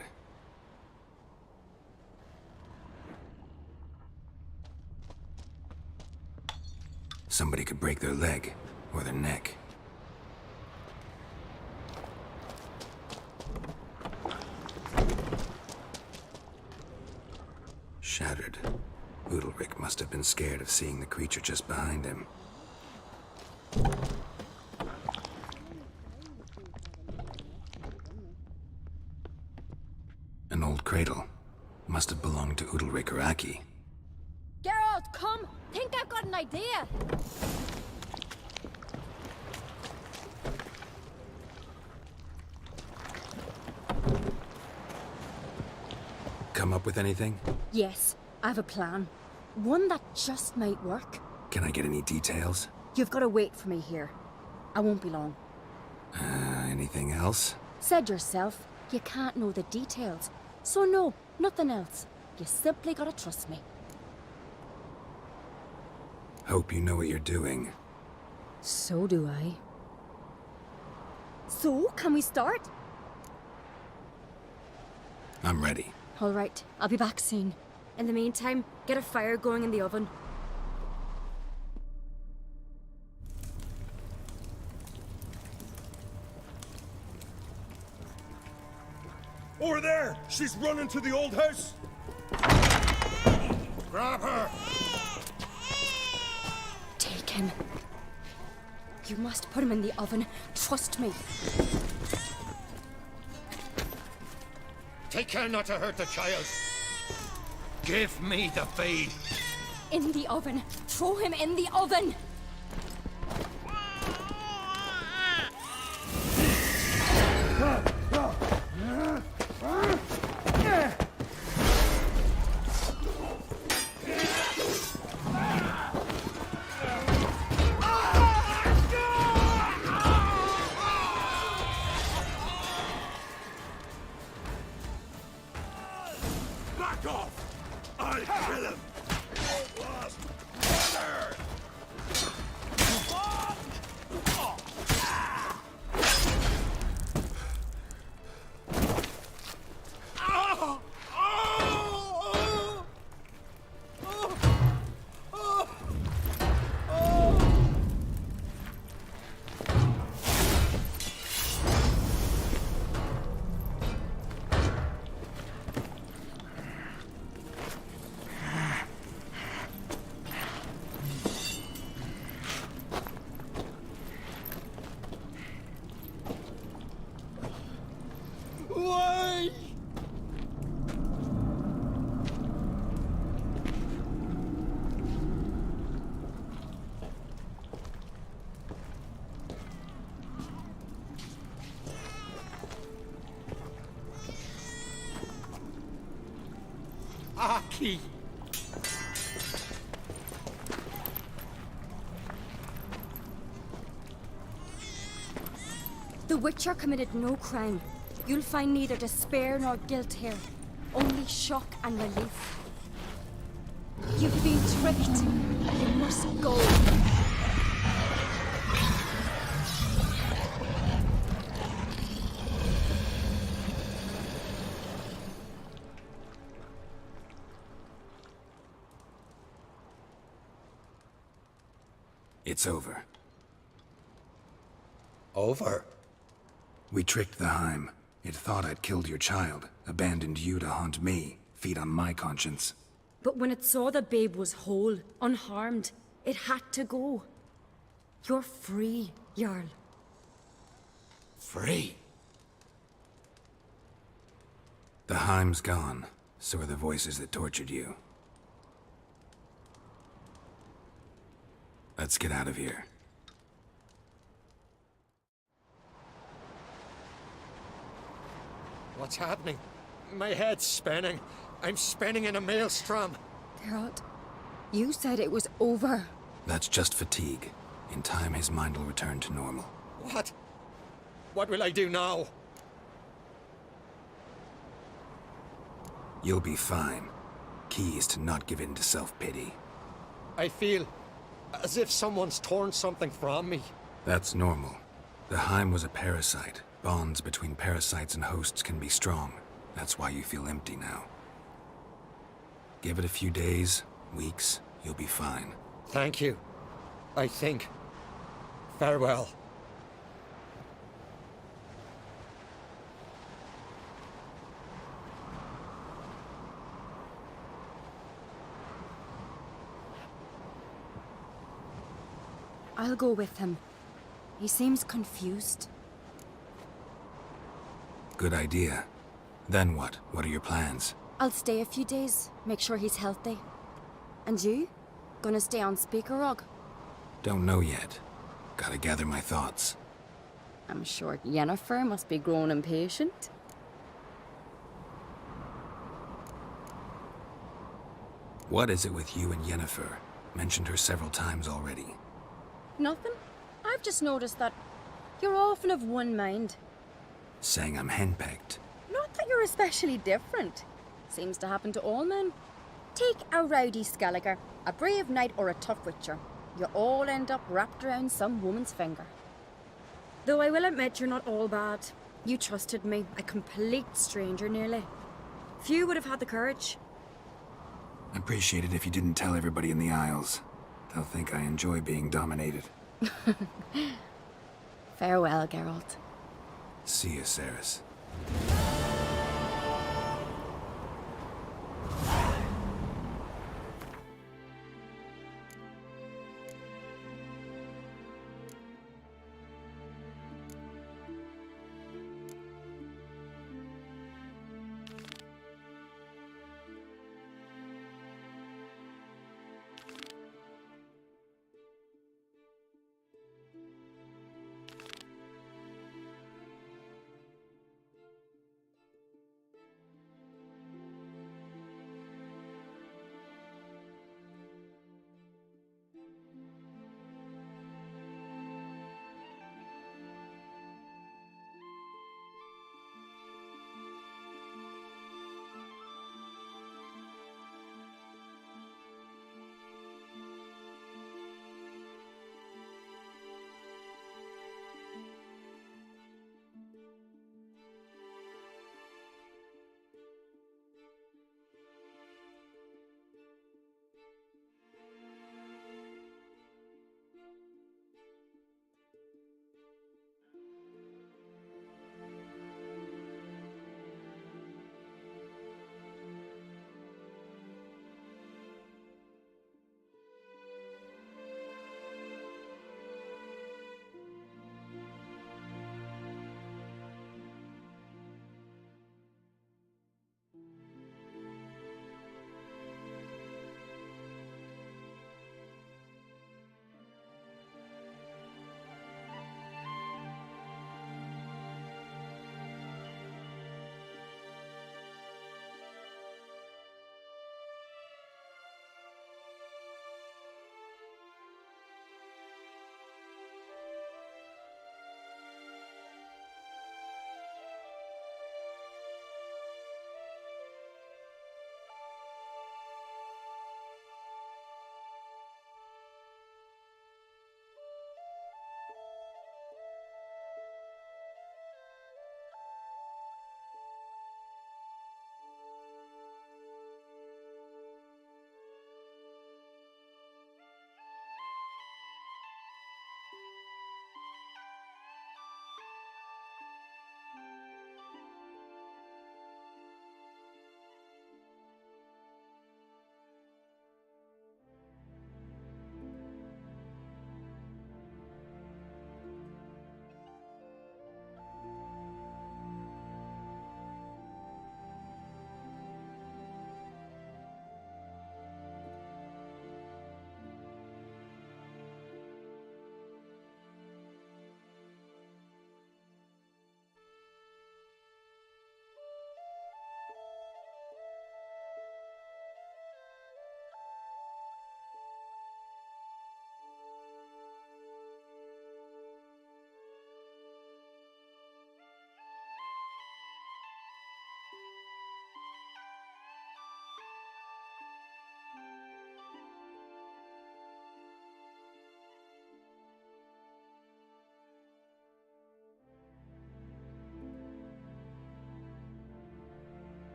Somebody could break their leg, or their neck. Shattered. Udalryk must have been scared of seeing the creature just behind him. An old cradle. Must have belonged to Udalryk or Aki. Geralt, come! Think I've got an idea! Come up with anything? Yes, I have a plan. One that just might work. Can I get any details? You've got to wait for me here. I won't be long. Anything else? Said yourself, you can't know the details. So no, nothing else. You simply gotta trust me. Hope you know what you're doing. So do I. So, can we start? I'm ready. All right, I'll be back soon. In the meantime, get a fire going in the oven. Over there! She's running to the old house! Grab her! Take him. You must put him in the oven. Trust me. Take care not to hurt the child. Give me the feed. In the oven. Throw him in the oven. Back off! I'll kill him! Lost mother! Aki! The Witcher committed no crime. You'll find neither despair nor guilt here. Only shock and relief. You've been tricked. You must go. It's over. Over? We tricked the Heim. It thought I'd killed your child, abandoned you to haunt me, feed on my conscience. But when it saw the babe was whole, unharmed, it had to go. You're free, Jarl. Free? The Heim's gone, so are the voices that tortured you. Let's get out of here. What's happening? My head's spinning. I'm spinning in a maelstrom. Geralt, you said it was over. That's just fatigue. In time, his mind will return to normal. What? What will I do now? You'll be fine. Key is to not give in to self-pity. I feel as if someone's torn something from me. That's normal. The Heim was a parasite. Bonds between parasites and hosts can be strong. That's why you feel empty now. Give it a few days, weeks, you'll be fine. Thank you. I think. Farewell. I'll go with him. He seems confused. Good idea. Then what? What are your plans? I'll stay a few days, make sure he's healthy. And you? Gonna stay on Speaker Rog? Don't know yet. Gotta gather my thoughts. I'm sure Yennefer must be growing impatient. What is it with you and Yennefer? Mentioned her several times already. Nothing. I've just noticed that you're often of one mind. Saying I'm henpecked. Not that you're especially different. Seems to happen to all men. Take a rowdy Skelliger, a brave knight or a tough witcher. You all end up wrapped around some woman's finger. Though I will admit you're not all bad. You trusted me, a complete stranger nearly. Few would have had the courage. I'd appreciate it if you didn't tell everybody in the Isles. They'll think I enjoy being dominated. Farewell, Geralt. See you, Cerys.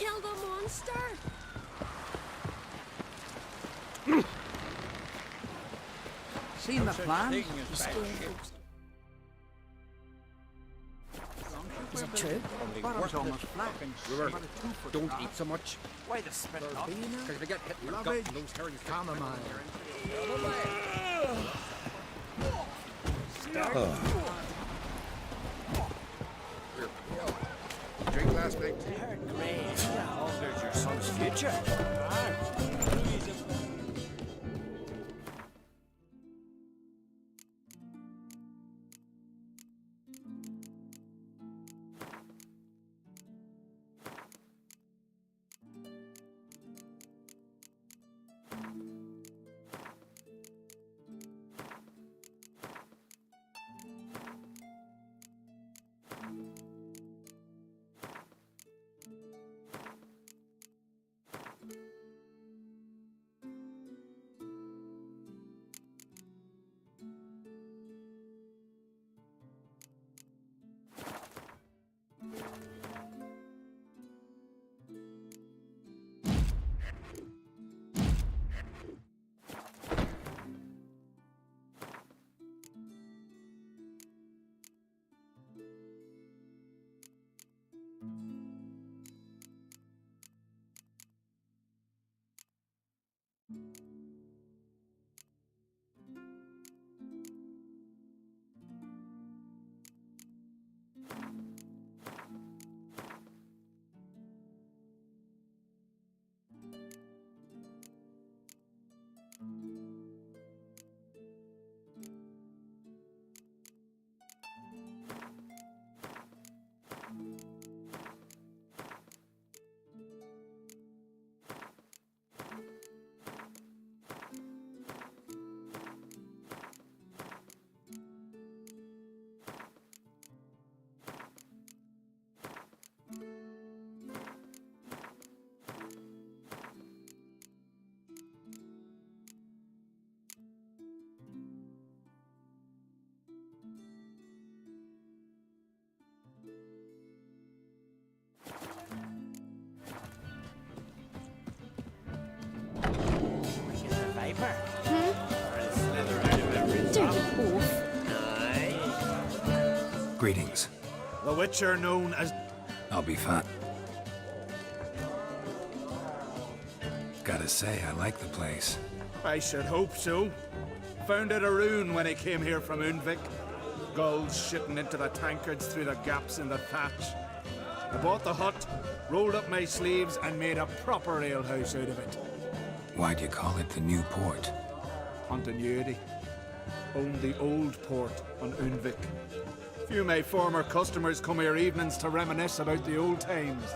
kill the monster? Seen the plan? Is it true? Bottom's almost flat. River, don't eat so much. Why the spit up? Because if you get hit in the gut, and those herrings chamomile. Drink last night. Great. There's your son's future. Greetings. The Witcher known as... I'll be fine. Gotta say, I like the place. I should hope so. Found it a rune when he came here from Unvik. Gulls shitting into the tankards through the gaps in the thatch. I bought the hut, rolled up my sleeves, and made a proper alehouse out of it. Why'd you call it the New Port? Continuity. Owned the old port on Unvik. Few of my former customers come here evenings to reminisce about the old times.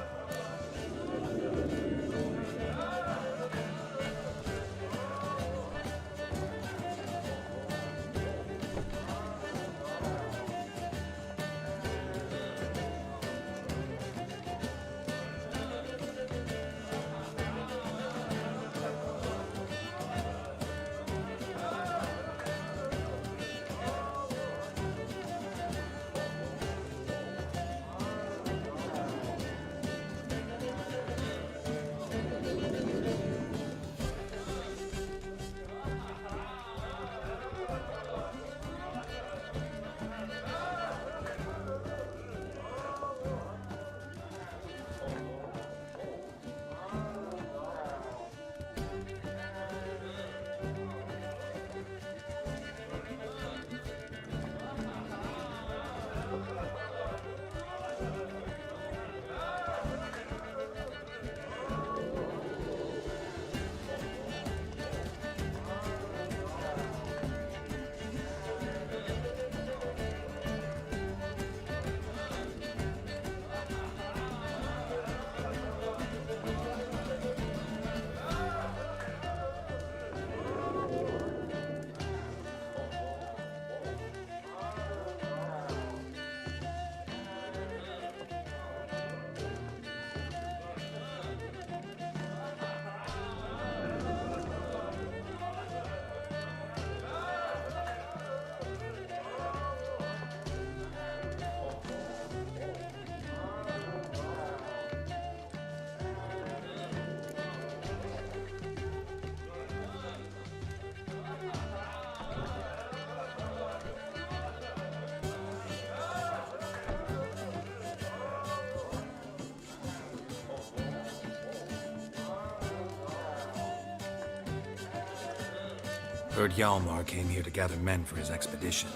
Heard Hjalmar came here to gather men for his expedition.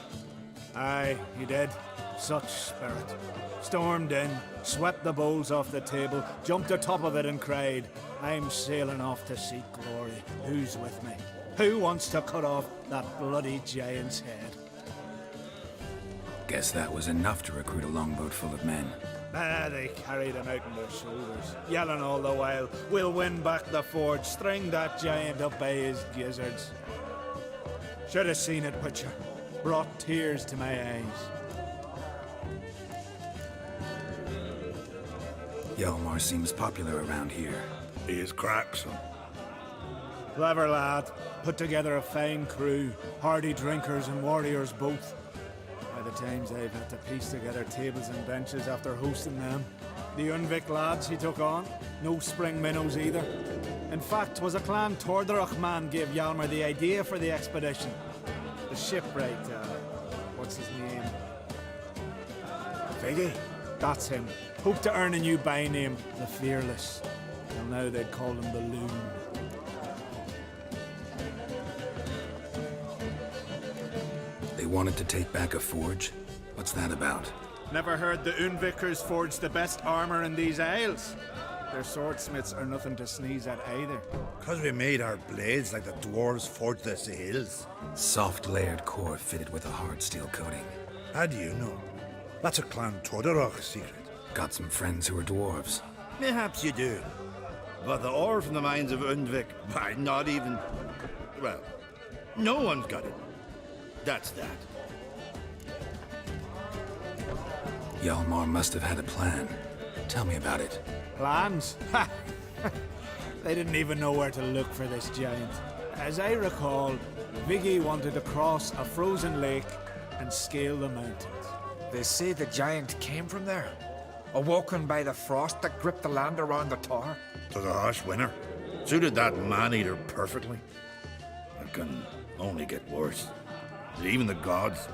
Aye, he did. Such spirit. Stormed in, swept the bowls off the table, jumped atop of it and cried, "I'm sailing off to seek glory. Who's with me? Who wants to cut off that bloody giant's head?" Guess that was enough to recruit a longboat full of men. They carried him out on their shoulders, yelling all the while, "We'll win back the forge, string that giant up by his gizzards." Should have seen it, Witcher. Brought tears to my eyes. Hjalmar seems popular around here. He is cracksome. Clever lad. Put together a fine crew. Hardy drinkers and warriors both. By the times I've had to piece together tables and benches after hosting them. The Unvik lads he took on. No spring minnows either. In fact, 'twas a Clan Tordarach man gave Hjalmar the idea for the expedition. The shipwright, what's his name? Viggy? That's him. Hoped to earn a new byname, the Fearless. Well, now they'd call him the Loon. They wanted to take back a forge? What's that about? Never heard the Unvikers forge the best armor in these isles. Their swordsmiths are nothing to sneeze at either. 'Cause we made our blades like the dwarves forged their sails. Soft layered core fitted with a hard steel coating. How do you know? That's a Clan Tordarach secret. Got some friends who are dwarves. Perhaps you do. But the ore from the mines of Undvik, why, not even... Well, no one's got it. That's that. Hjalmar must have had a plan. Tell me about it. Plans? Ha! They didn't even know where to look for this giant. As I recall, Viggy wanted to cross a frozen lake and scale the mountains. They say the giant came from there, awoken by the frost that gripped the land around the tower. It was a harsh winter. Suited that man-eater perfectly. It can only get worse. Even the gods...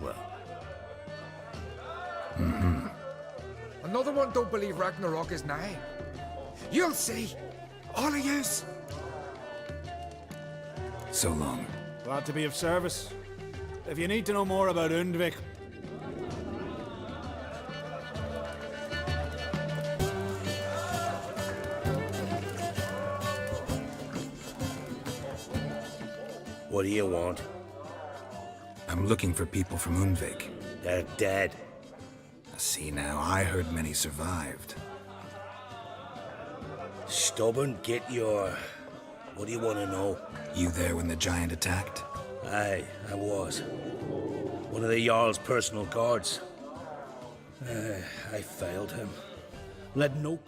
well... Mm-hmm. Another one don't believe Ragnarok is nigh. You'll see. All of yous. So long. Glad to be of service. If you need to know more about Undvik... What do you want? I'm looking for people from Undvik. They're dead. See now, I heard many survived. Stubborn, get your... What do you want to know? You there when the giant attacked? Aye, I was. One of the Jarl's personal guards. I failed him. Led no...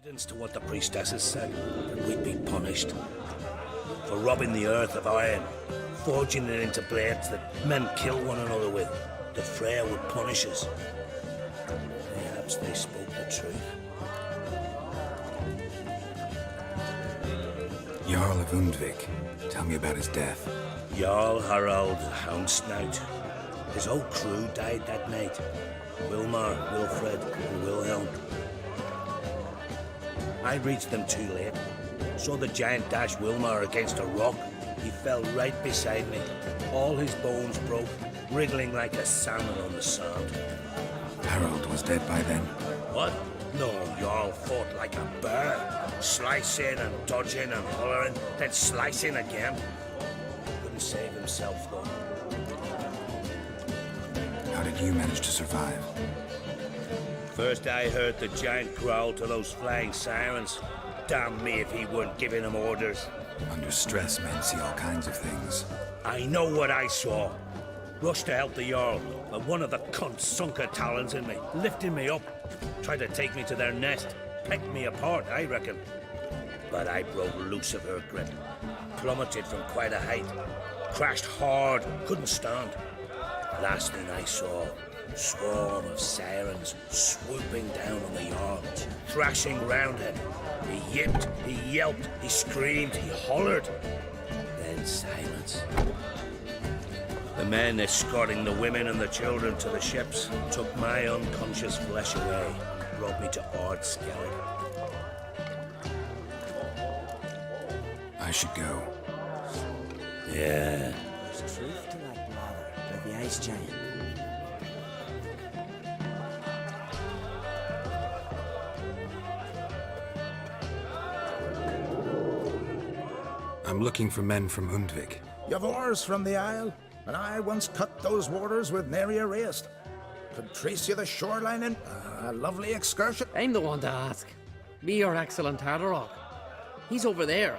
Credence to what the priestesses said, that we'd be punished for robbing the earth of iron, forging it into blades that men kill one another with. The Freya would punish us. Perhaps they spoke the truth. Jarl of Undvik. Tell me about his death. Jarl Harald Houndsnout. His whole crew died that night. Wilmar, Wilfred, and Wilhelm. I reached them too late. Saw the giant dash Wilmar against a rock. He fell right beside me. All his bones broke, wriggling like a salmon on the sand. Harold was dead by then. What? No, Jarl fought like a bear. Slicing and dodging and hollering, then slicing again. Couldn't save himself, though. How did you manage to survive? First I heard the giant growl to those flying sirens. Damn me if he weren't giving them orders. Under stress, men see all kinds of things. I know what I saw. Rushed to help the Jarl, but one of the cunts sunk her talons in me, lifting me up. Tried to take me to their nest. Pecked me apart, I reckon. But I broke loose of her grip. Plummeted from quite a height. Crashed hard, couldn't stand. Last thing I saw, swarm of sirens swooping down on the Jarl, thrashing round him. He yipped, he yelped, he screamed, he hollered. Then silence. The men escorting the women and the children to the ships took my unconscious flesh away and brought me to Ard Skellig. I should go. Yeah. There's truth to that blather by the ice giant. I'm looking for men from Undvik. You've oars from the Isle, and I once cut those waters with nary a race. Could trace you the shoreline in a lovely excursion. I'm the one to ask. Me or excellent Harderog. He's over there.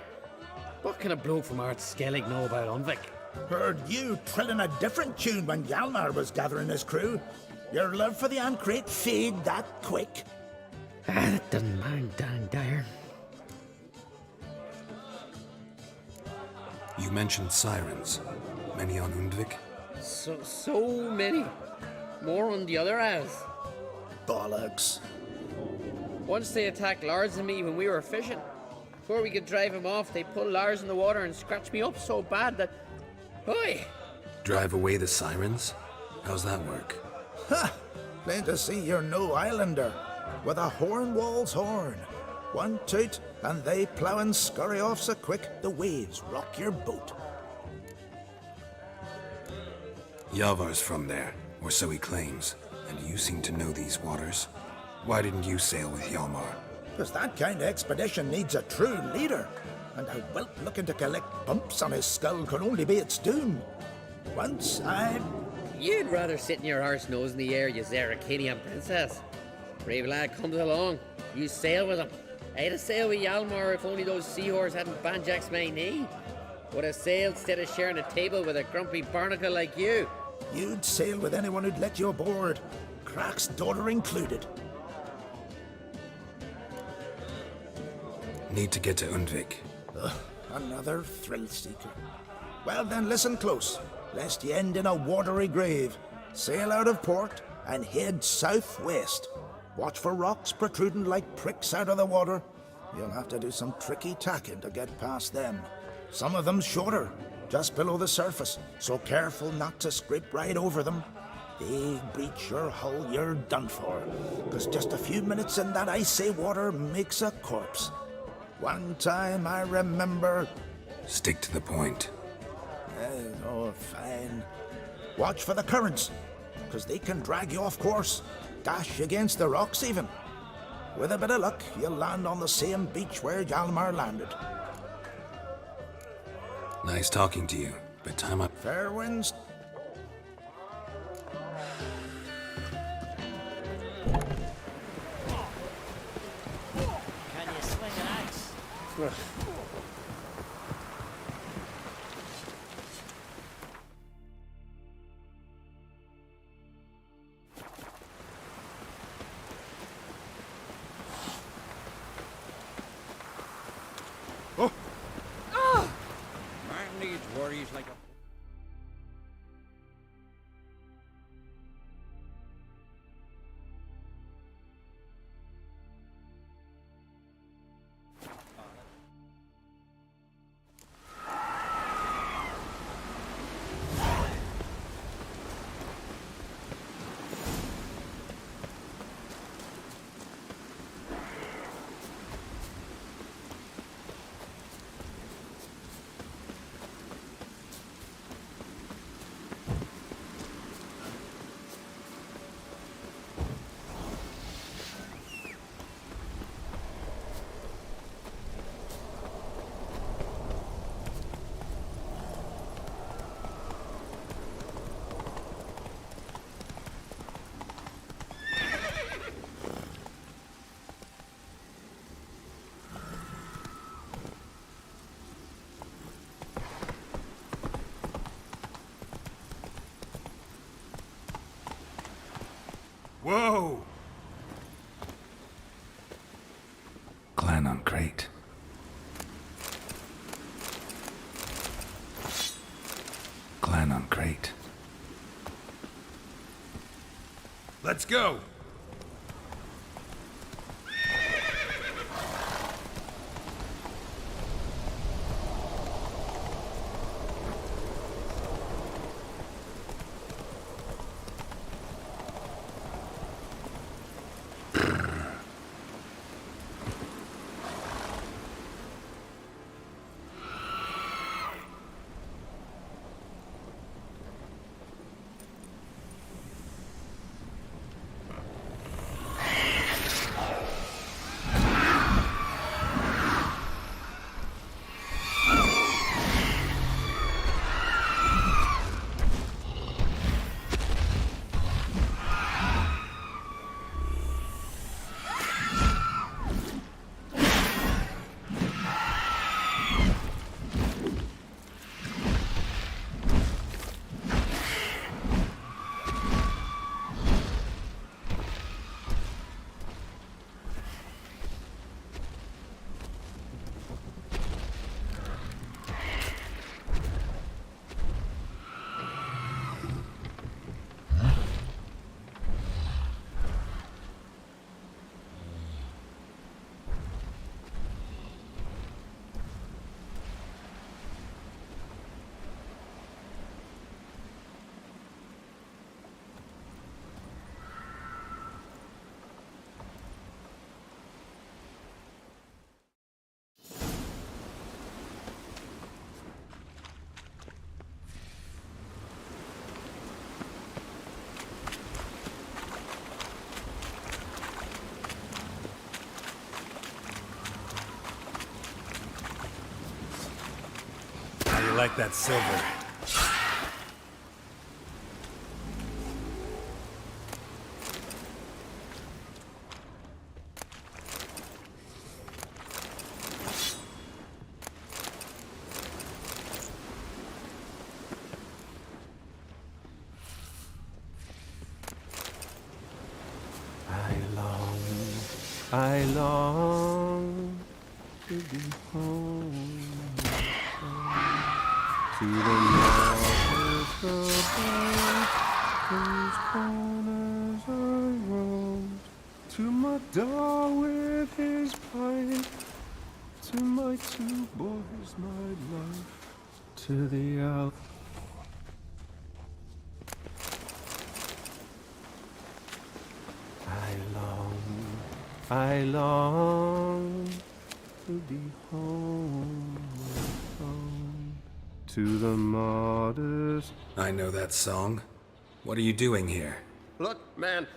What can a bloke from Ard Skellig know about Undvik? Heard you trilling a different tune when Hjalmar was gathering his crew. Your love for the Ancrate fade that quick. That doesn't mind Dan Dyer. You mentioned sirens. Many on Undvik? So many. More on the other house. Bollocks. Once they attacked Lars and me when we were fishing. Before we could drive him off, they pulled Lars in the water and scratched me up so bad that... Oi! Drive away the sirens? How's that work? Ha! Plain to see you're no islander. With a horn wall's horn. One toot, and they plough and scurry off so quick the waves rock your boat. Yavar's from there, or so he claims, and you seem to know these waters. Why didn't you sail with Hjalmar? Because that kind of expedition needs a true leader, and a whelp looking to collect bumps on his skull could only be its doom. Once You'd rather sit in your arse nose in the air, you Zaracanian princess. Brave lad comes along, you sail with him. I'd have sailed with Hjalmar if only those seahorse hadn't banjaxed my knee. Would have sailed instead of sharing a table with a grumpy barnacle like you. You'd sail with anyone who'd let you aboard, Crack's daughter included. Need to get to Undvik. Another thrill seeker. Well then, listen close, lest you end in a watery grave. Sail out of port and head southwest. Watch for rocks protruding like pricks out of the water. You'll have to do some tricky tacking to get past them. Some of them shorter, just below the surface, so careful not to scrape right over them. They breach your hull, you're done for. 'Cause just a few minutes in that icy water makes a corpse. One time I remember... Stick to the point. Oh, fine. Watch for the currents, 'cause they can drag you off course. Dash against the rocks even. With a bit of luck, you'll land on the same beach where Hjalmar landed. Nice talking to you, but time up. Fair winds. Can you swing an axe? Clan on crate. Clan on crate. Let's go! I like that silver. I long to be home. To the mountains above, those corners I roamed. To my dog with his pipe, to my two boys, my life, to the elf. I long to be home, to the modest. I know that song. What are you doing here? Look, man.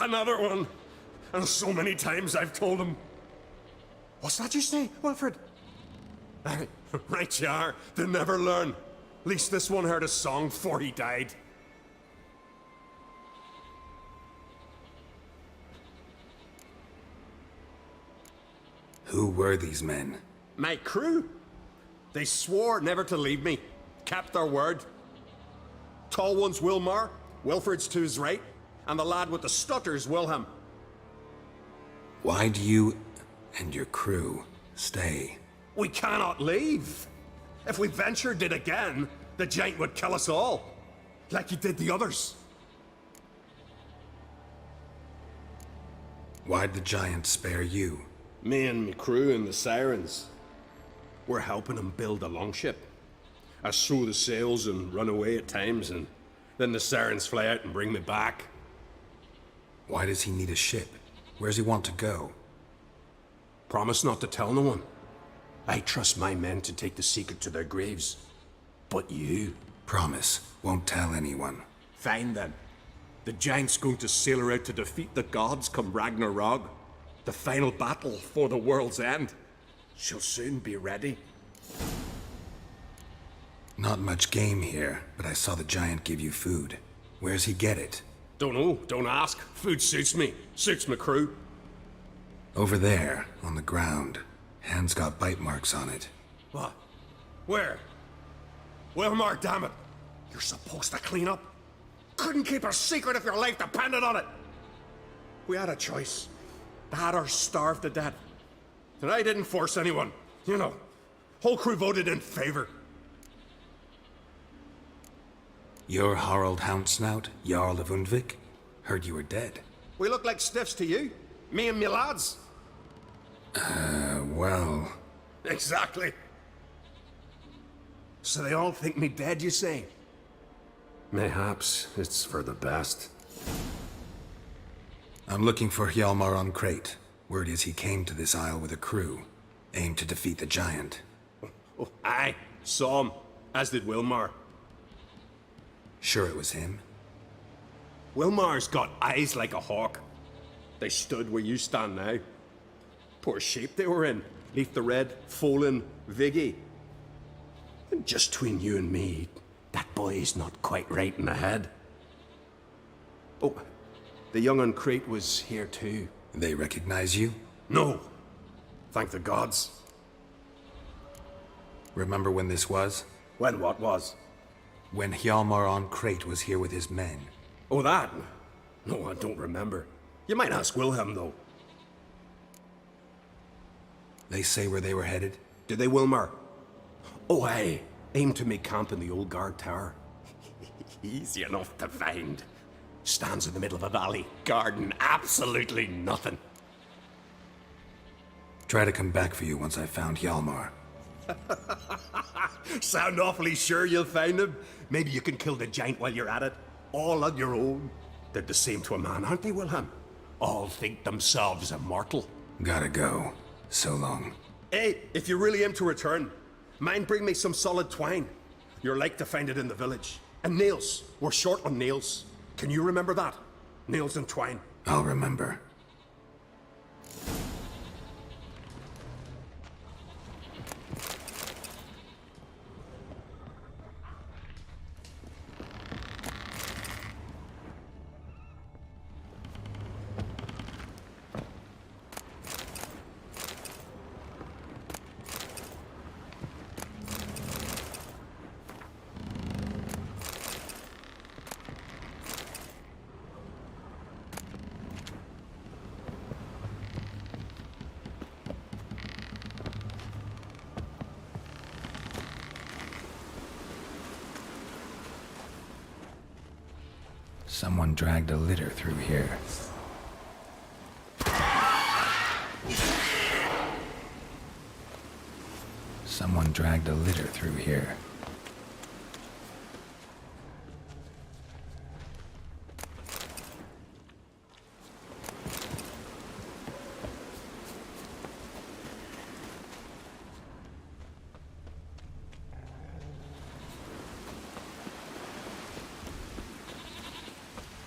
Another one. And so many times I've told him. What's that you say, Wilfred? Right you are. They never learn. At least this one heard a song before he died. Who were these men? My crew. They swore never to leave me. Kept their word. Tall one's Wilmar, Wilfred's to his right, and the lad with the stutter's Wilhelm. Why do you and your crew stay? We cannot leave. If we ventured it again, the giant would kill us all. Like he did the others. Why'd the giant spare you? Me and me crew and the Sirens. We're helping him build a longship. I sew the sails and run away at times, and then the Sirens fly out and bring me back. Why does he need a ship? Where's he want to go? Promise not to tell no one. I trust my men to take the secret to their graves. But you? Promise. Won't tell anyone. Fine then. The giant's going to sail her out to defeat the gods come Ragnarok. The final battle for the world's end. She'll soon be ready. Not much game here, but I saw the giant give you food. Where's he get it? Don't know, don't ask. Food suits me. Suits my crew. Over there, on the ground. Hand's got bite marks on it. What? Where? Wilmar, damn it. You're supposed to clean up. Couldn't keep a secret if your life depended on it. We had a choice. Had her starved to death. And I didn't force anyone. You know, whole crew voted in favor. You're Harald Houndsnout, Jarl of Undvik? Heard you were dead. We look like stiffs to you? Me and me lads? Well... Exactly. So they all think me dead, you say? Mayhaps it's for the best. I'm looking for Hjalmar on Crate. Word is he came to this isle with a crew, aimed to defeat the giant. Oh, aye, saw him, as did Wilmar. Sure it was him? Wilmar's got eyes like a hawk. They stood where you stand now. Poor shape they were in. Leaf the Red, Folin, Viggy. And just between you and me, that boy's not quite right in the head. Oh, the young on Crate was here too. They recognize you? No. Thank the gods. Remember when this was? When what was? When Hjalmar on Crate was here with his men. Oh, that? No, I don't remember. You might ask Wilhelm, though. They say where they were headed? Did they, Wilmar? Oh, aye. Aimed to make camp in the old guard tower. Easy enough to find. Stands in the middle of a valley, guarding absolutely nothing. Try to come back for you once I've found Hjalmar. Sound awfully sure you'll find him? Maybe you can kill the giant while you're at it. All on your own. They're the same to a man, aren't they, Wilhelm? All think themselves immortal. Gotta go. So long. Hey, if you really aim to return, mind bring me some solid twine. You're like to find it in the village. And nails. We're short on nails. Can you remember that? Nails and twine. I'll remember. Someone dragged a litter through here. Someone dragged a litter through here.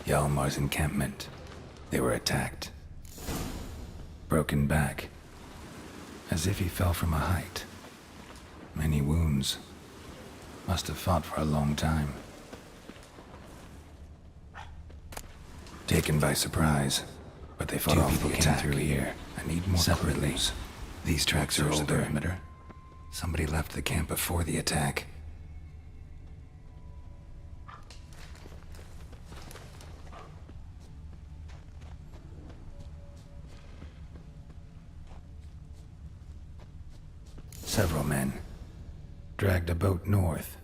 Hjalmar's encampment. They were attacked. Broken back. As if he fell from a height. Many wounds. Must have fought for a long time. Taken by surprise. But they fought off the attack through here. I need more separately. These tracks are older. Perimeter. Somebody left the camp before the attack. Several men dragged a boat north.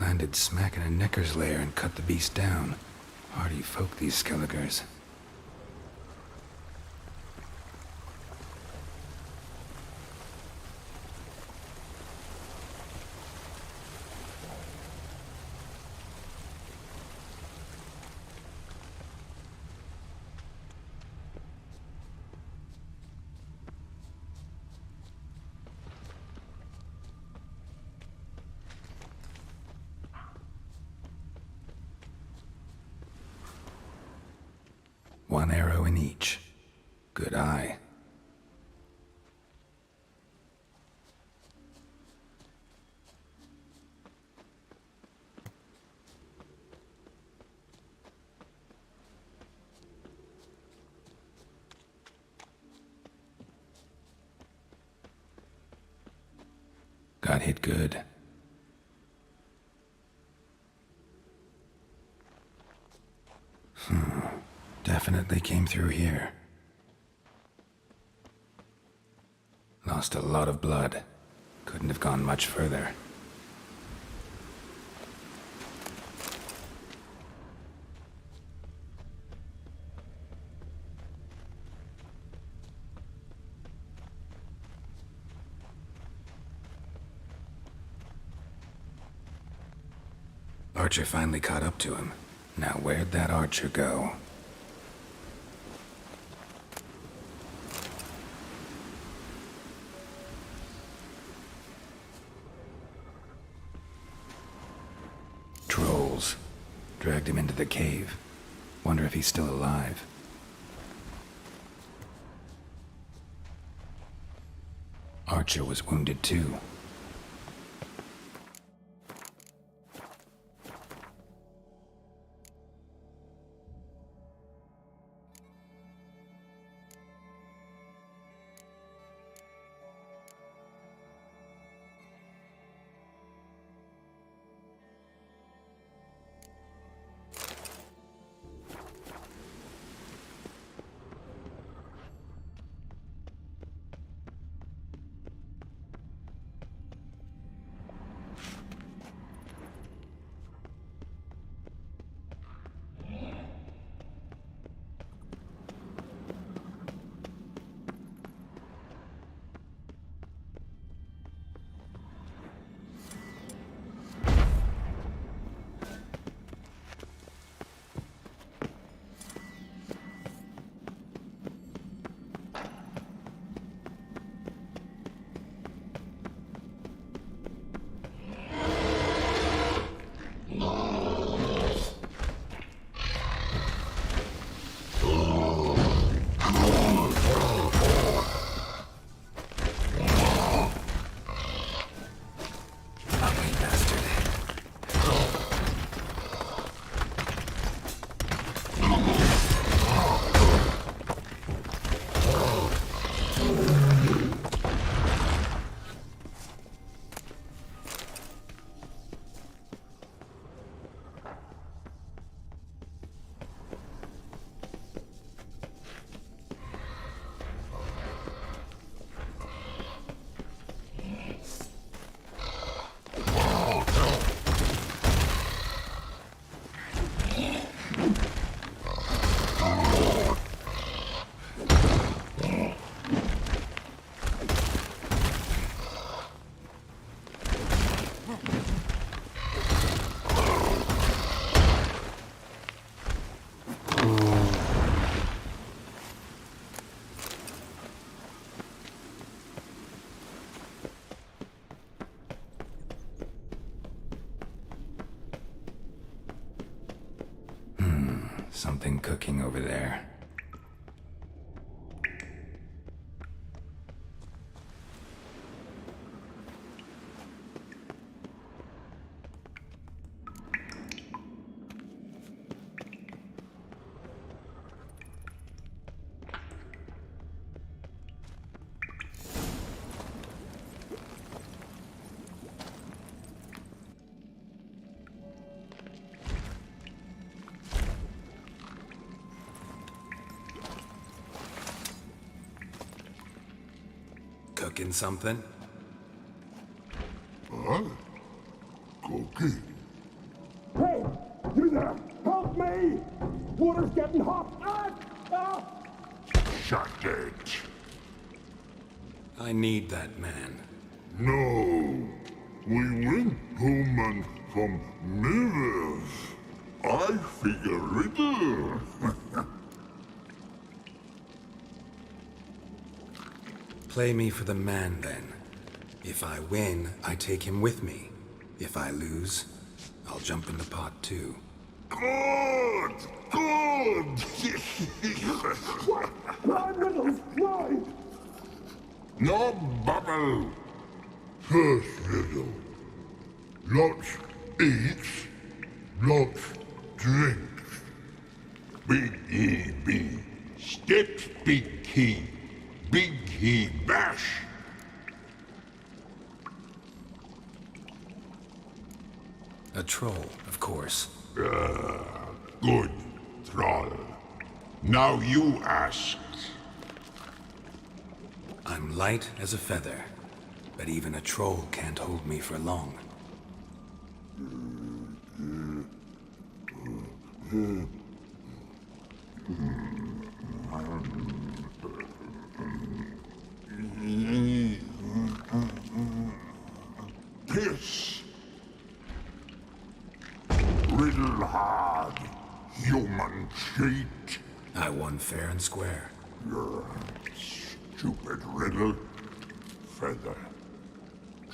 Landed smack in a necker's lair and cut the beast down. Hardy folk, these Skelligers. 1 arrow in each. Good eye. Got hit good. Definitely came through here. Lost a lot of blood. Couldn't have gone much further. Archer finally caught up to him. Now where'd that archer go? Trolls. Dragged him into the cave. Wonder if he's still alive. Archer was wounded too. Something cooking over there. Cooking something? Huh? Cooking? Hey! You there! Help me! Water's getting hot! Shut it! I need that man. No. We went home from mirrors. I figure riddle. Play me for the man, then. If I win, I take him with me. If I lose, I'll jump in the pot, too. Good! Good! Fly, Riddles, fly! No bubble! First riddle. Lots eats, lots drinks. Big E.B. Sticks, big key. Big he bash. A troll, of course. Good, troll. Now you ask. I'm light as a feather, but even a troll can't hold me for long. Piss. Riddle hard, human cheat. I won fair and square. Stupid riddle. Feather.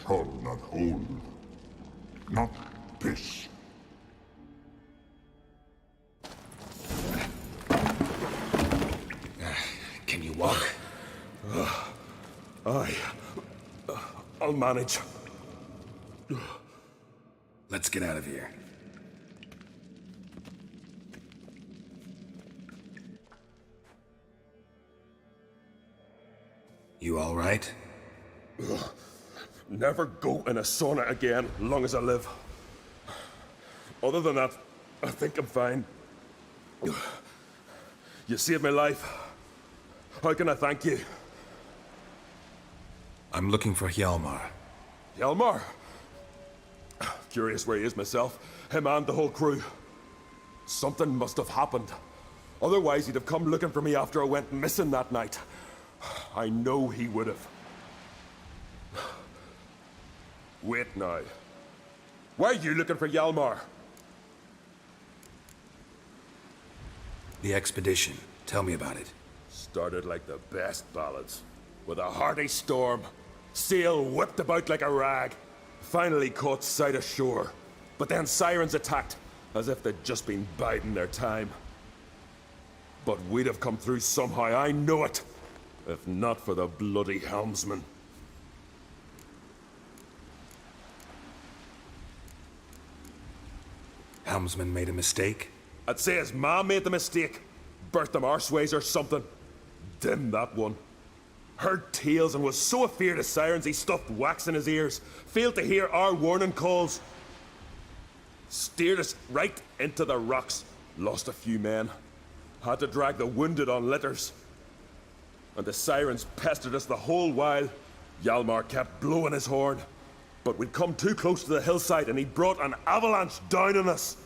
Troll not hold. Not piss. Can you walk? I'll manage. Let's get out of here. You all right? Never go in a sauna again, long as I live. Other than that, I think I'm fine. You saved my life. How can I thank you? I'm looking for Hjalmar. Hjalmar? Curious where he is myself. Him and the whole crew. Something must have happened. Otherwise, he'd have come looking for me after I went missing that night. I know he would have. Wait now. Why are you looking for Hjalmar? The expedition. Tell me about it. Started like the best ballads. With a hearty storm. Sail whipped about like a rag. Finally caught sight of shore. But then sirens attacked, as if they'd just been biding their time. But we'd have come through somehow, I know it. If not for the bloody helmsman. Helmsman made a mistake? I'd say his ma made the mistake. Birthed him arseways or something. Dim that one. Heard tales and was so afeard of sirens he stuffed wax in his ears. Failed to hear our warning calls. Steered us right into the rocks. Lost a few men. Had to drag the wounded on litters. And the sirens pestered us the whole while. Hjalmar kept blowing his horn. But we'd come too close to the hillside and he brought an avalanche down on us.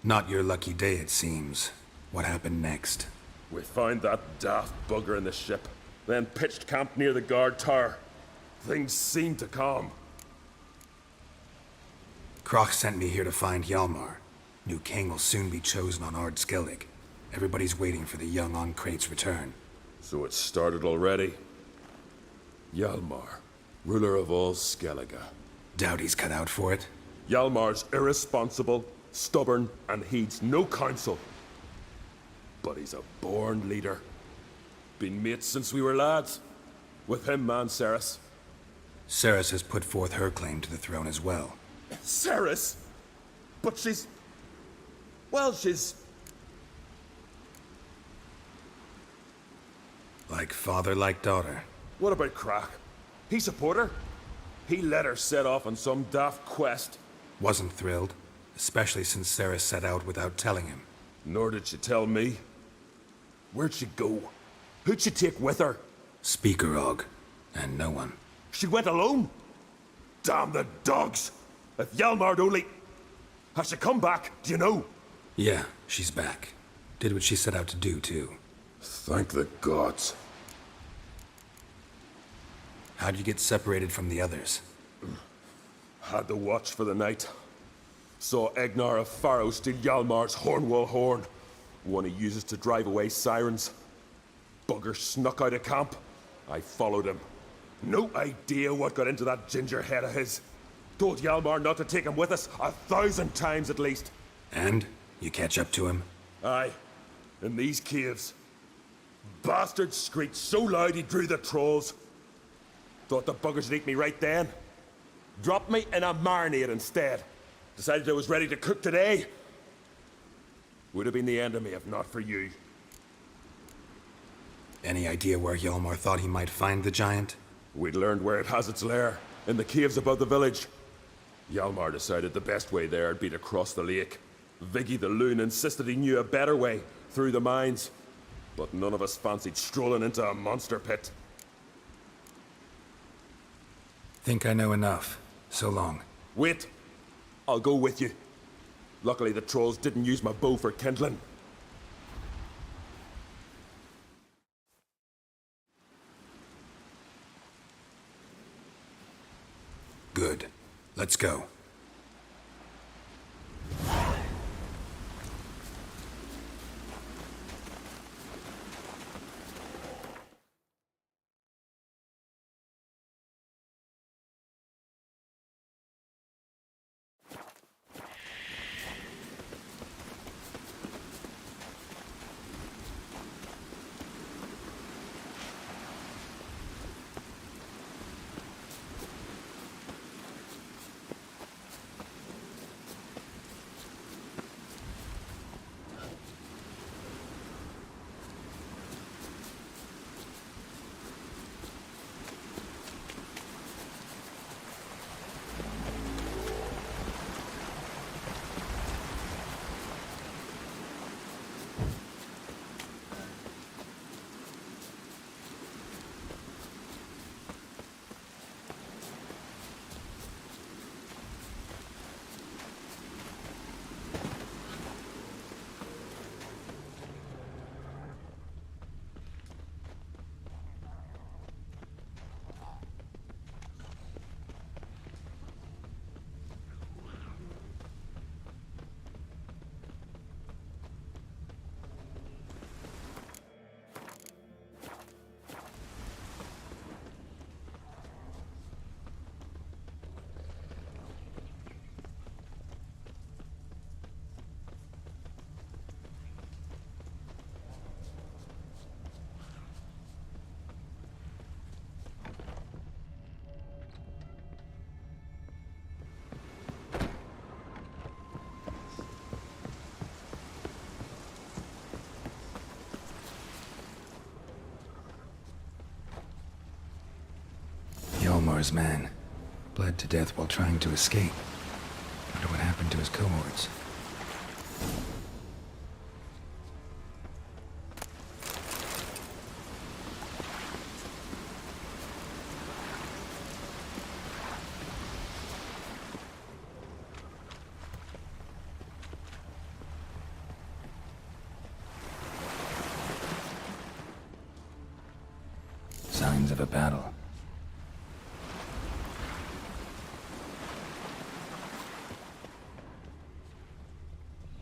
Not your lucky day, it seems. What happened next? We found that daft bugger in the ship. Then pitched camp near the guard tower. Things seemed to calm. Kroch sent me here to find Hjalmar. New king will soon be chosen on Ard Skellig. Everybody's waiting for the young Ancrate's return. So it started already. Hjalmar, ruler of all Skellige. Doubt he's cut out for it. Hjalmar's irresponsible, stubborn, and heeds no counsel. But he's a born leader. Been mates since we were lads. With him and Ceres. Ceres has put forth her claim to the throne as well. Ceres? But she's... well, she's... Like father, like daughter. What about Kroch? He support her? He let her set off on some daft quest. Wasn't thrilled, especially since Ceres set out without telling him. Nor did she tell me. Where'd she go? Who'd she take with her? Speakerog, and no one. She went alone? Damn the dogs! If Hjalmar'd only... Has she come back, do you know? Yeah, she's back. Did what she set out to do, too. Thank the gods. How'd you get separated from the others? Had to watch for the night. Saw Egnar of Pharaoh steal Hjalmar's Hornwall horn. One he uses to drive away sirens. Bugger snuck out of camp. I followed him. No idea what got into that ginger head of his. Told Hjalmar not to take him with us 1,000 times at least. And? You catch up to him? Aye. In these caves. Bastard screeched so loud he drew the trolls. Thought the buggers would eat me right then. Dropped me in a marinade instead. Decided I was ready to cook today. Would have been the end of me if not for you. Any idea where Hjalmar thought he might find the giant? We'd learned where it has its lair, in the caves above the village. Hjalmar decided the best way there would be to cross the lake. Viggy the loon insisted he knew a better way, through the mines. But none of us fancied strolling into a monster pit. Think I know enough. So long. Wait! I'll go with you. Luckily the trolls didn't use my bow for kindling. Good. Let's go. Hjalmar's man. Bled to death while trying to escape. Wonder what happened to his cohorts. Signs of a battle.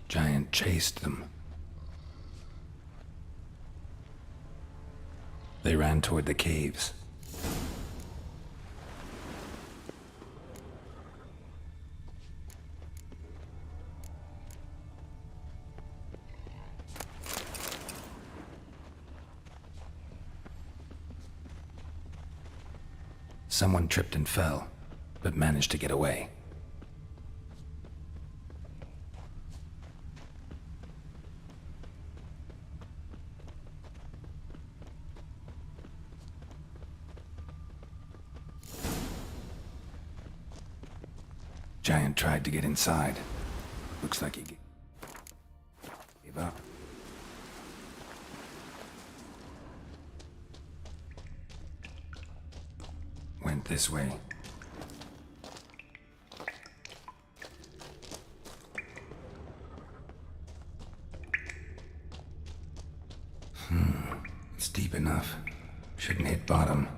Giant chased them. They ran toward the caves. Someone tripped and fell, but managed to get away. Giant tried to get inside. Looks like he gave up. Went this way. It's deep enough. Shouldn't hit bottom.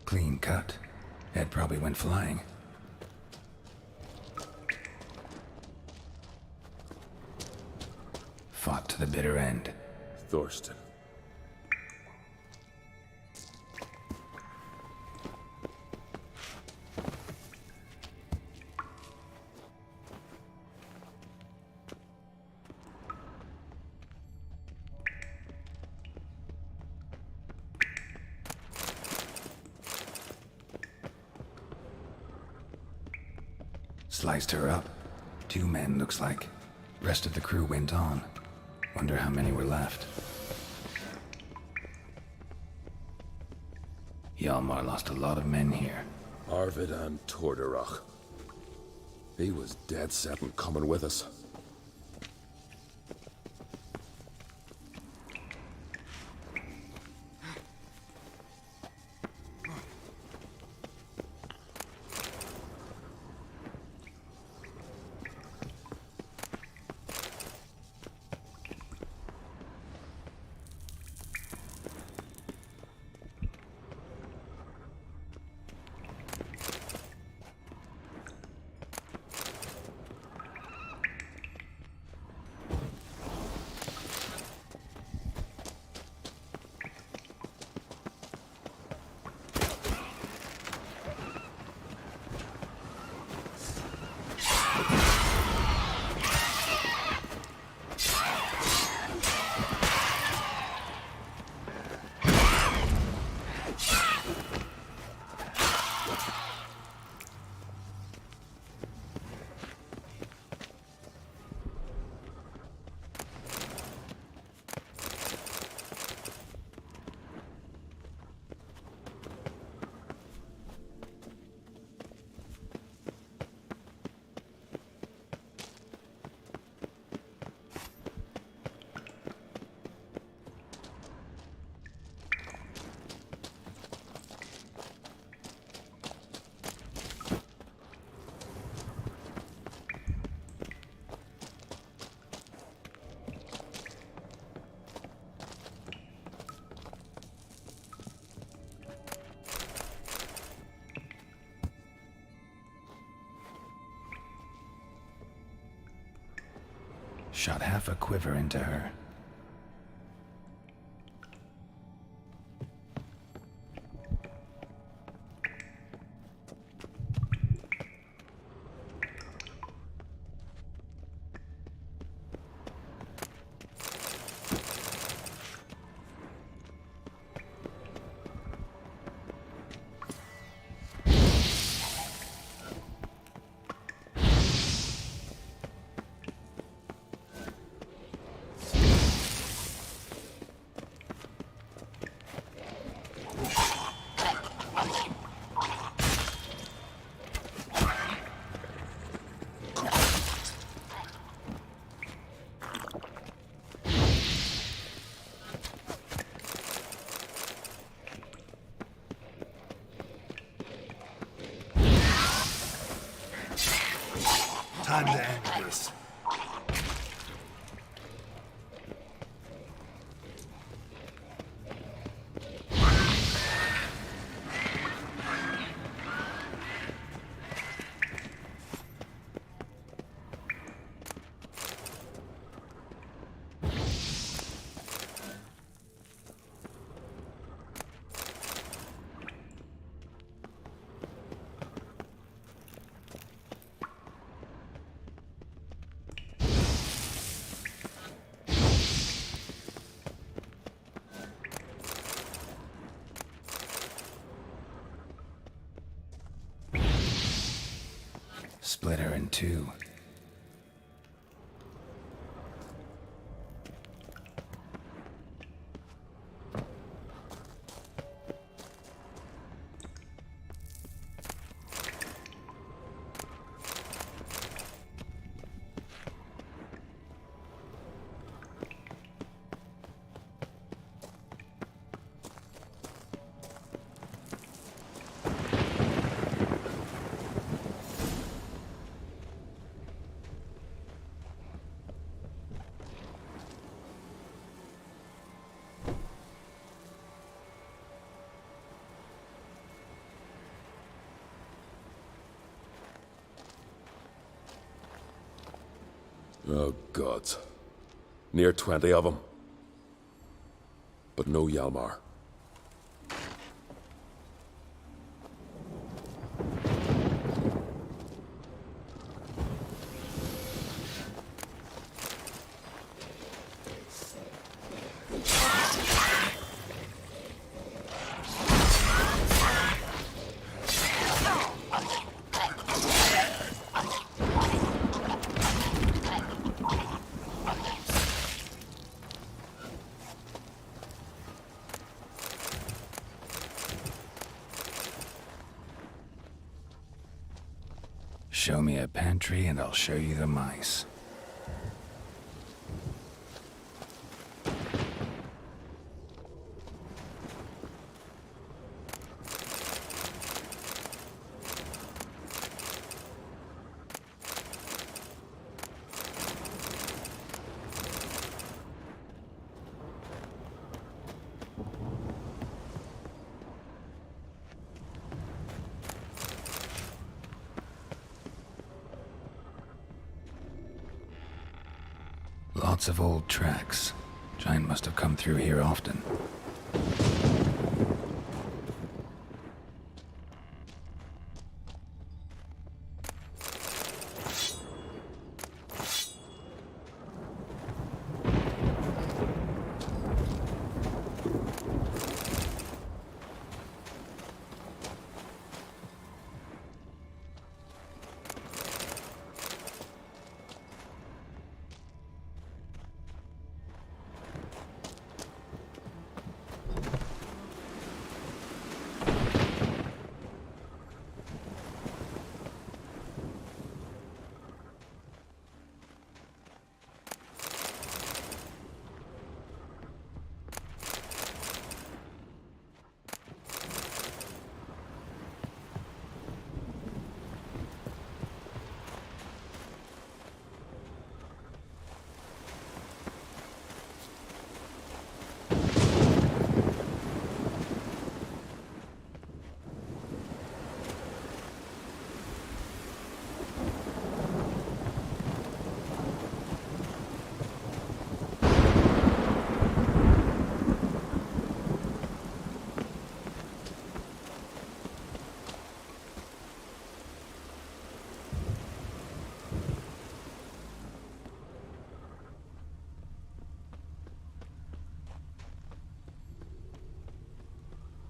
Clean cut. Head probably went flying. Fought to the bitter end. Thorsten. Sliced her up. 2 men, looks like. Rest of the crew went on. Wonder how many were left. Hjalmar lost a lot of men here. Arvid and Torderach. He was dead set on coming with us. Shot half a quiver into her. Time to end this. Split her in 2. Oh, gods. Near 20 of them. But no Hjalmar. Show me a pantry and I'll show you the mice. Lots of old tracks. Giant must have come through here often.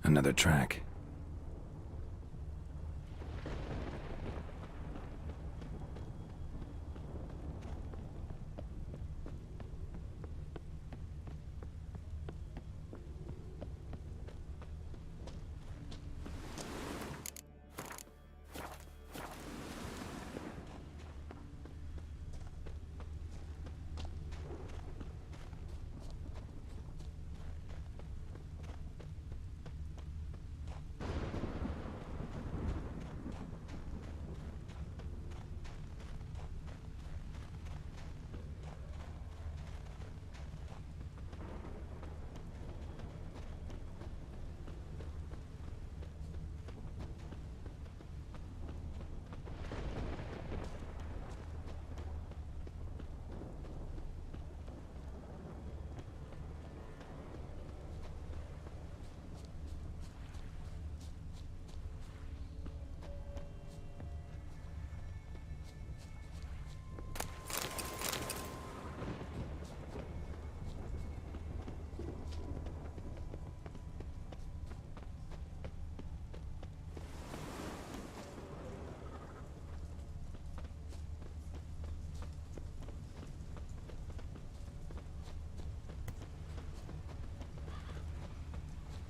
Another track.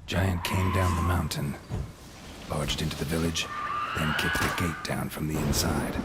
Giant came down the mountain, barged into the village, then kicked the gate down from the inside.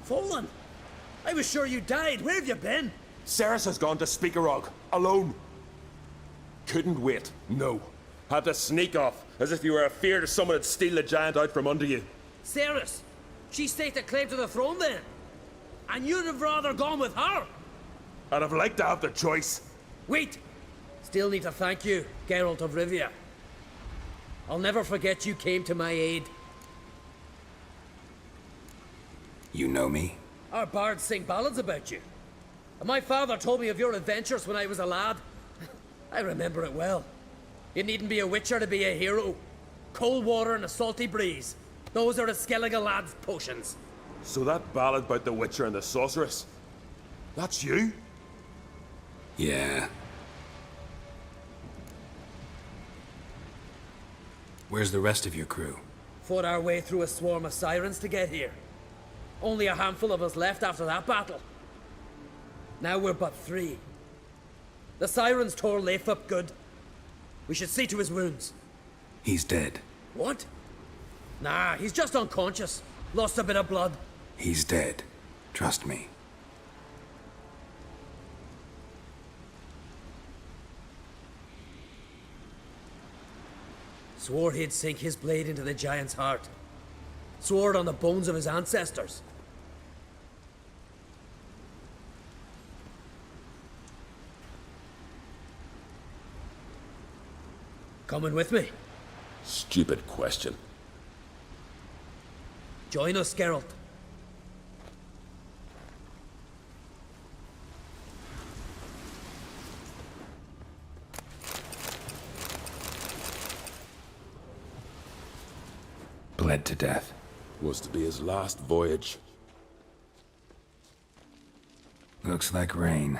Fallen? I was sure you died. Where have you been? Ceres has gone to Speakerog, alone. Couldn't wait, no. Had to sneak off, as if you were afeard someone would steal the giant out from under you. Ceres? She staked a claim to the throne then? And you'd have rather gone with her? I'd have liked to have the choice. Wait! Still need to thank you, Geralt of Rivia. I'll never forget you came to my aid. You know me? Our bards sing ballads about you. And my father told me of your adventures when I was a lad. I remember it well. You needn't be a witcher to be a hero. Cold water and a salty breeze. Those are a Skellige lad's potions. So that ballad about the Witcher and the Sorceress, that's you? Yeah. Where's the rest of your crew? Fought our way through a swarm of sirens to get here. Only a handful of us left after that battle. Now we're but 3. The sirens tore Leif up good. We should see to his wounds. He's dead. What? Nah, he's just unconscious. Lost a bit of blood. He's dead. Trust me. Swore he'd sink his blade into the giant's heart. Swore it on the bones of his ancestors. Coming with me? Stupid question. Join us, Geralt. Bled to death. Was to be his last voyage. Looks like rain.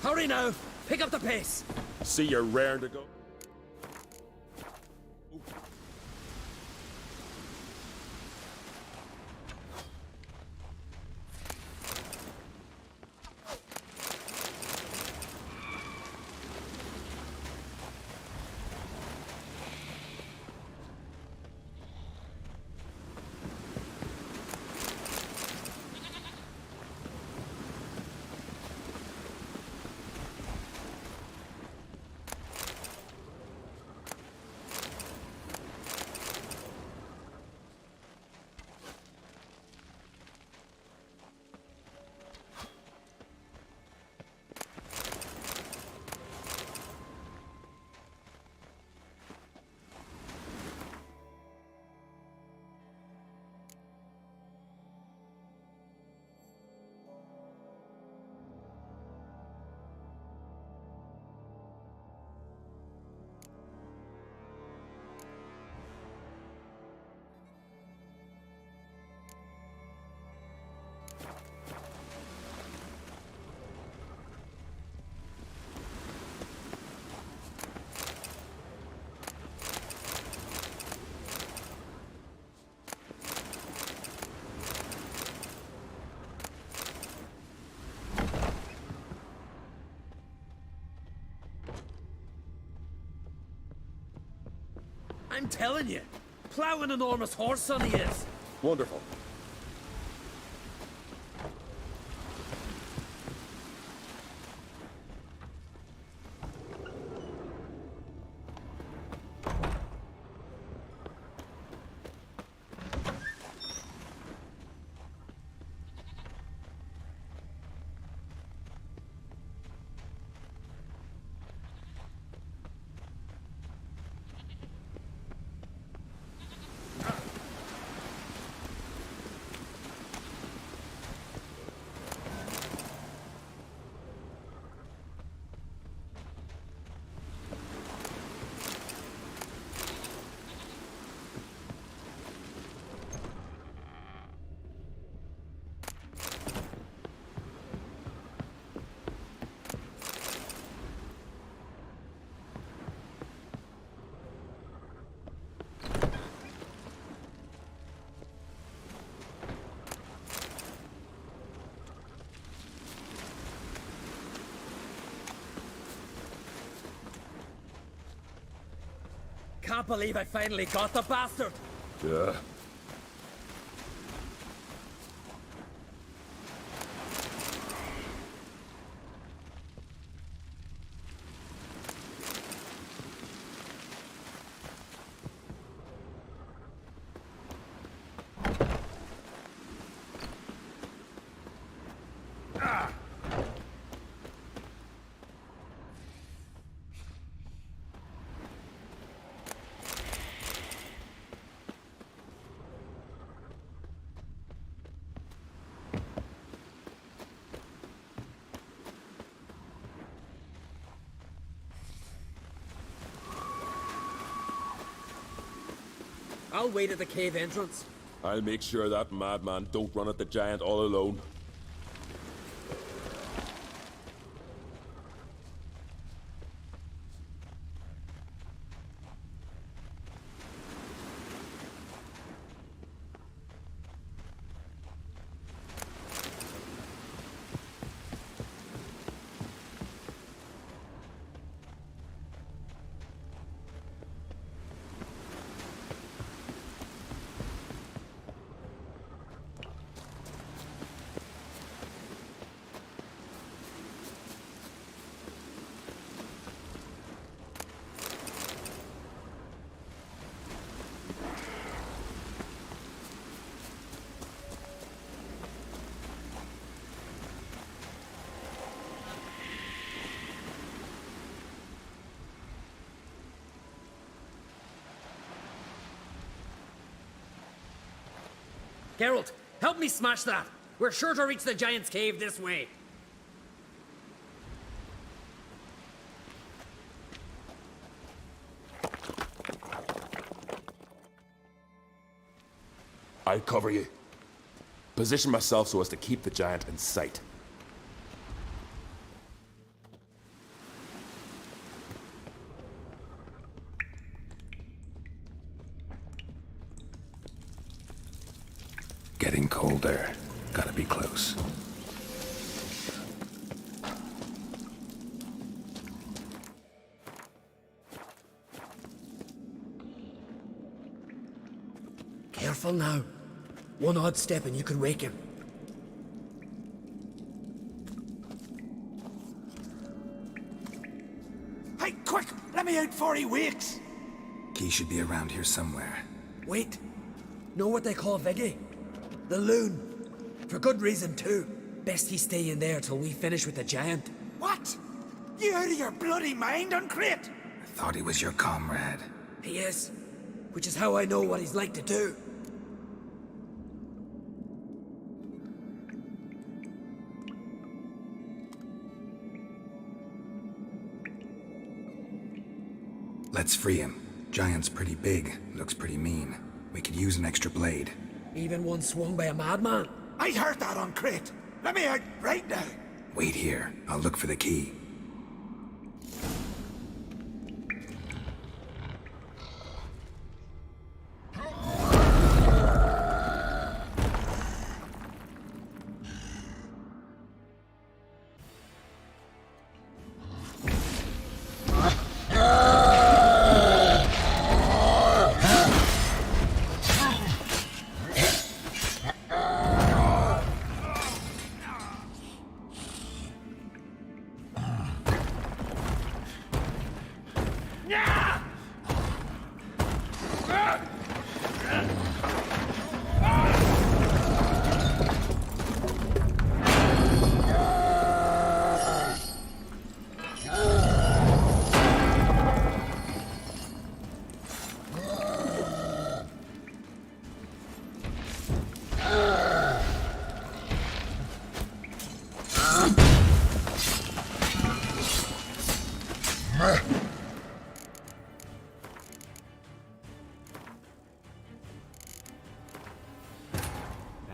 Hurry now! Pick up the pace! See you're raring to go. I'm telling you, plow an enormous horse, son he is. Wonderful. can't believe I finally got the bastard! Yeah. I'll wait at the cave entrance. I'll make sure that madman don't run at the giant all alone. Geralt, help me smash that! We're sure to reach the Giant's Cave this way. I'll cover you. Position myself so as to keep the giant in sight. Getting colder. Gotta be close. Careful now. One odd step and you could wake him. Hey, quick! Let me out before he wakes! Key should be around here somewhere. Wait. Know what they call Viggy? The loon. For good reason, too. Best he stay in there till we finish with the giant. What? You out of your bloody mind, Uncrate? I thought he was your comrade. He is. Which is how I know what he's like to do. Let's free him. Giant's pretty big, looks pretty mean. We could use an extra blade. Even one swung by a madman. I heard that, Uncrate. Let me out right now. Wait here. I'll look for the key.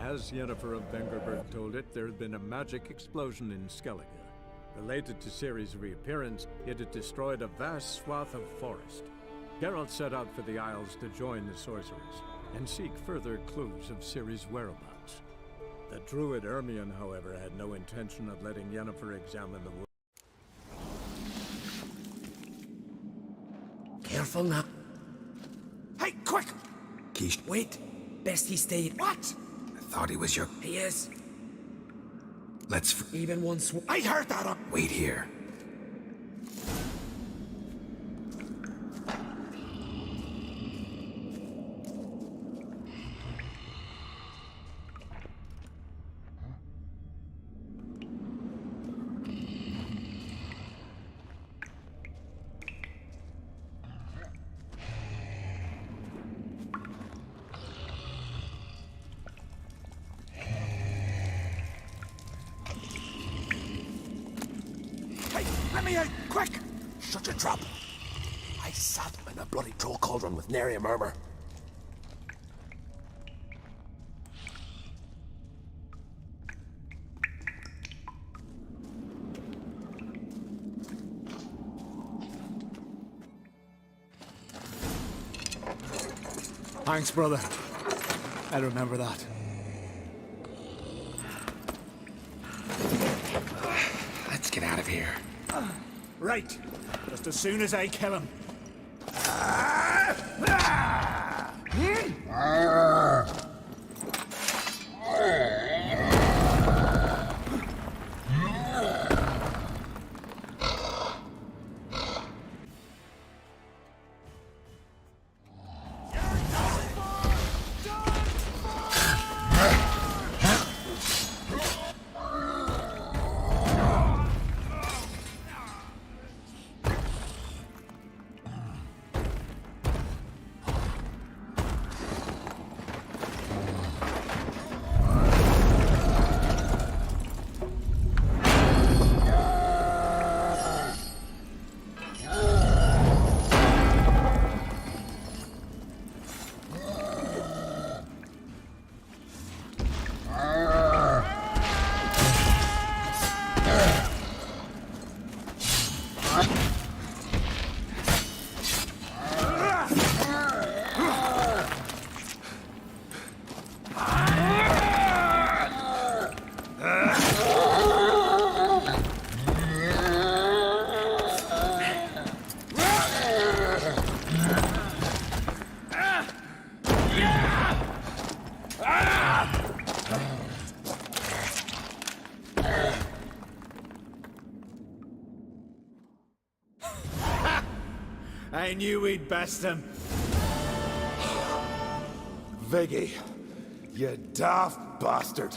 As Yennefer of Vengerberg told it, there had been a magic explosion in Skellige. Related to Ciri's reappearance, it had destroyed a vast swath of forest. Geralt set out for the Isles to join the sorcerers, and seek further clues of Ciri's whereabouts. The druid Ermion, however, had no intention of letting Yennefer examine the wood. Careful now. he... Wait. Best he stayed. What? I thought he was your... He is. Let's... Even once... I heard that. Wait here. Let me out, quick! Shut your trap. I sat in a bloody troll cauldron with nary a murmur. Thanks, brother. I'll remember that. Let's get out of here. Right. Just as soon as I kill him. I knew we'd best him. Viggy, you daft bastard.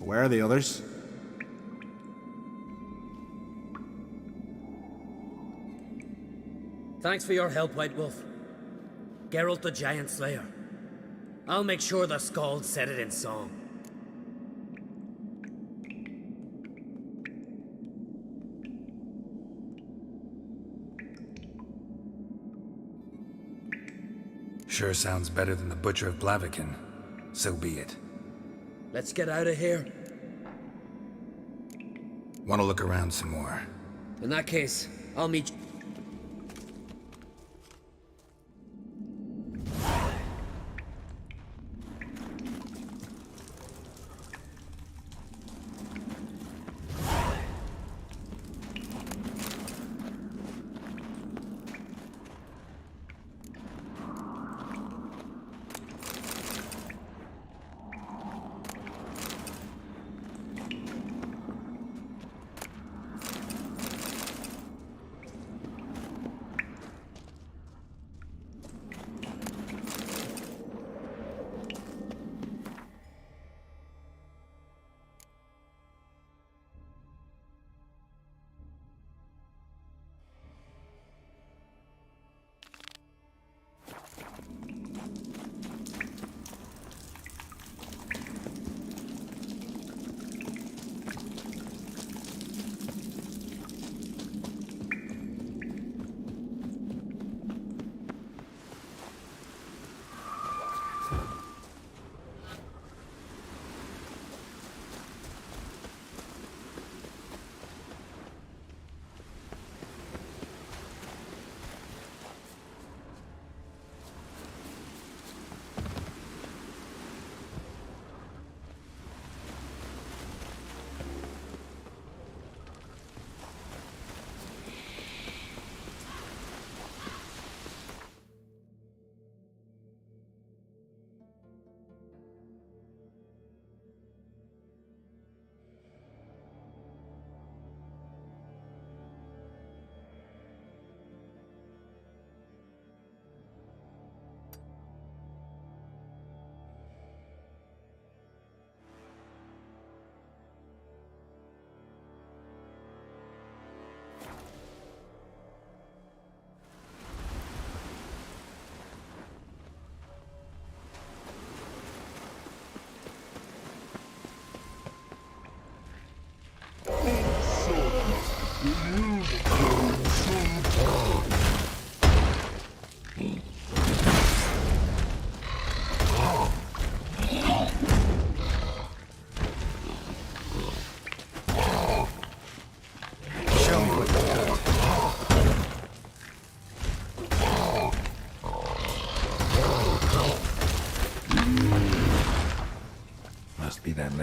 Where are the others? Thanks for your help, White Wolf. Geralt the Giant Slayer. I'll make sure the Skald said it in song. Sure sounds better than the Butcher of Blaviken. So be it. Let's get out of here. Want to look around some more? In that case, I'll meet you.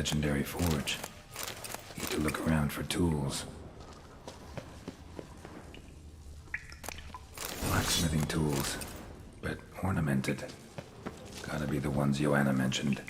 legendary forge. Need to look around for tools. Blacksmithing tools, but ornamented. Gotta be the ones Joanna mentioned.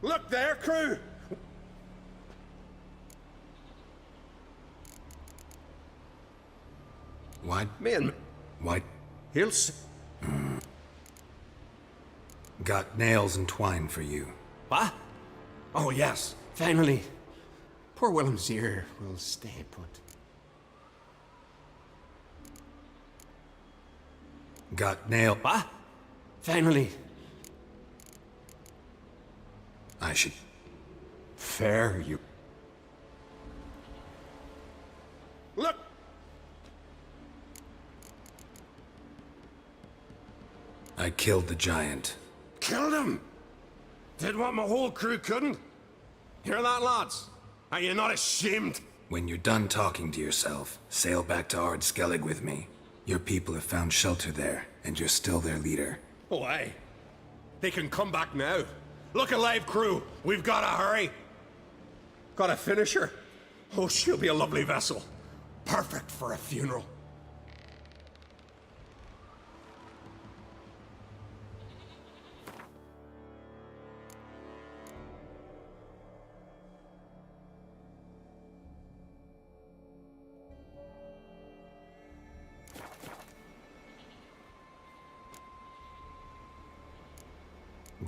Look there, crew! What? Man. What? Hills? Got nails and twine for you. What? Oh, yes. Finally. Poor Willem's ear will stay put. Got nail. What? Finally. I should... Fair, you... Look! I killed the giant. Killed him! Did what my whole crew couldn't. Hear that, lads? Are you not ashamed? When you're done talking to yourself, sail back to Ard Skellig with me. Your people have found shelter there, and you're still their leader. Oh, aye. They can come back now. Look alive, crew. We've got to hurry. Got a finisher? Oh, she'll be a lovely vessel. Perfect for a funeral.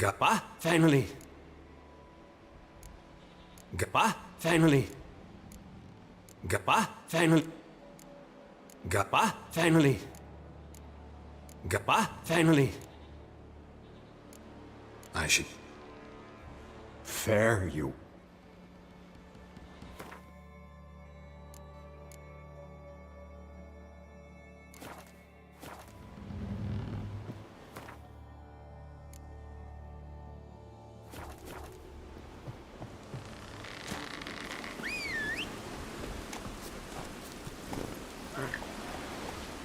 Gappa, finally. Gappa, finally. Gappa, finally. Gappa, finally. Gappa, finally. I should... Fare you.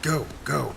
Go, go.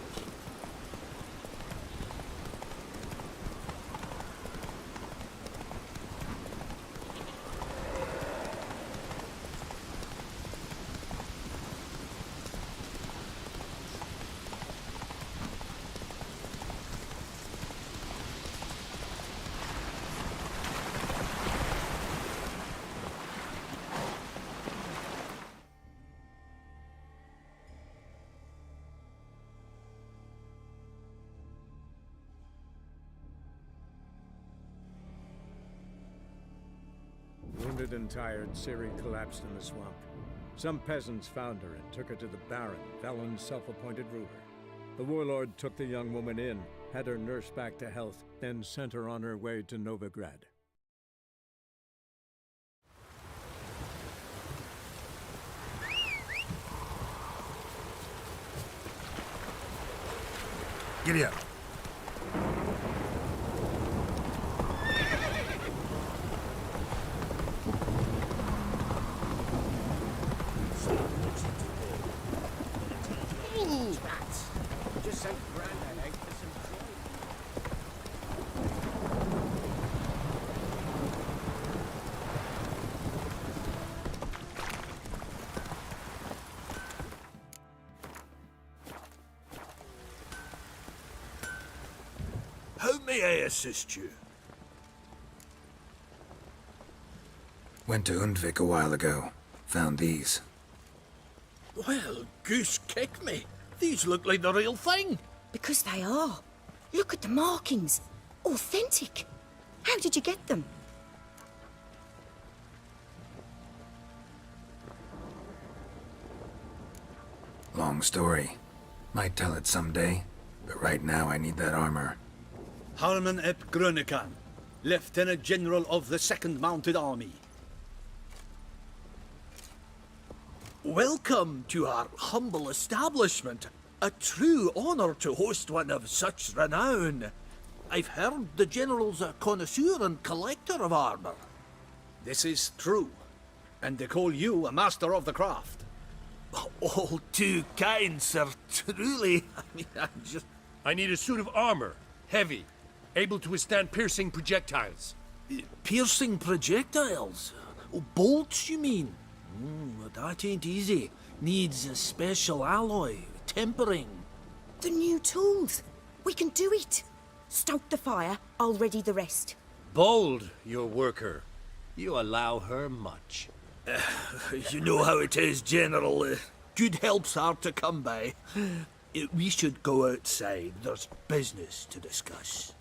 Wounded and tired, Ciri collapsed in the swamp. Some peasants found her and took her to the Baron, Leveln's self-appointed ruler. The warlord took the young woman in, had her nursed back to health, then sent her on her way to Novigrad. Giddy up. Just sent Grandad out for some training. How may I assist you? Went to Undvik a while ago. Found these. Well, goose kick me. These look like the real thing. Because they are. Look at the markings. Authentic. How did you get them? Long story. Might tell it someday, but right now I need that armor. Harman ep Grönekan, Lieutenant General of the 2nd Mounted Army. Welcome to our humble establishment. A true honor to host one of such renown. I've heard the General's a connoisseur and collector of armor. This is true, and they call you a master of the craft. All too kind, sir. Truly. I need a suit of armor. Heavy. Able to withstand piercing projectiles. Piercing projectiles? Oh, bolts, you mean? That ain't easy. Needs a special alloy. Tempering. The new tools. We can do it. Stoke the fire, I'll ready the rest. Bold, your worker. You allow her much. You know how it is, General. Good help's hard to come by. We should go outside. There's business to discuss.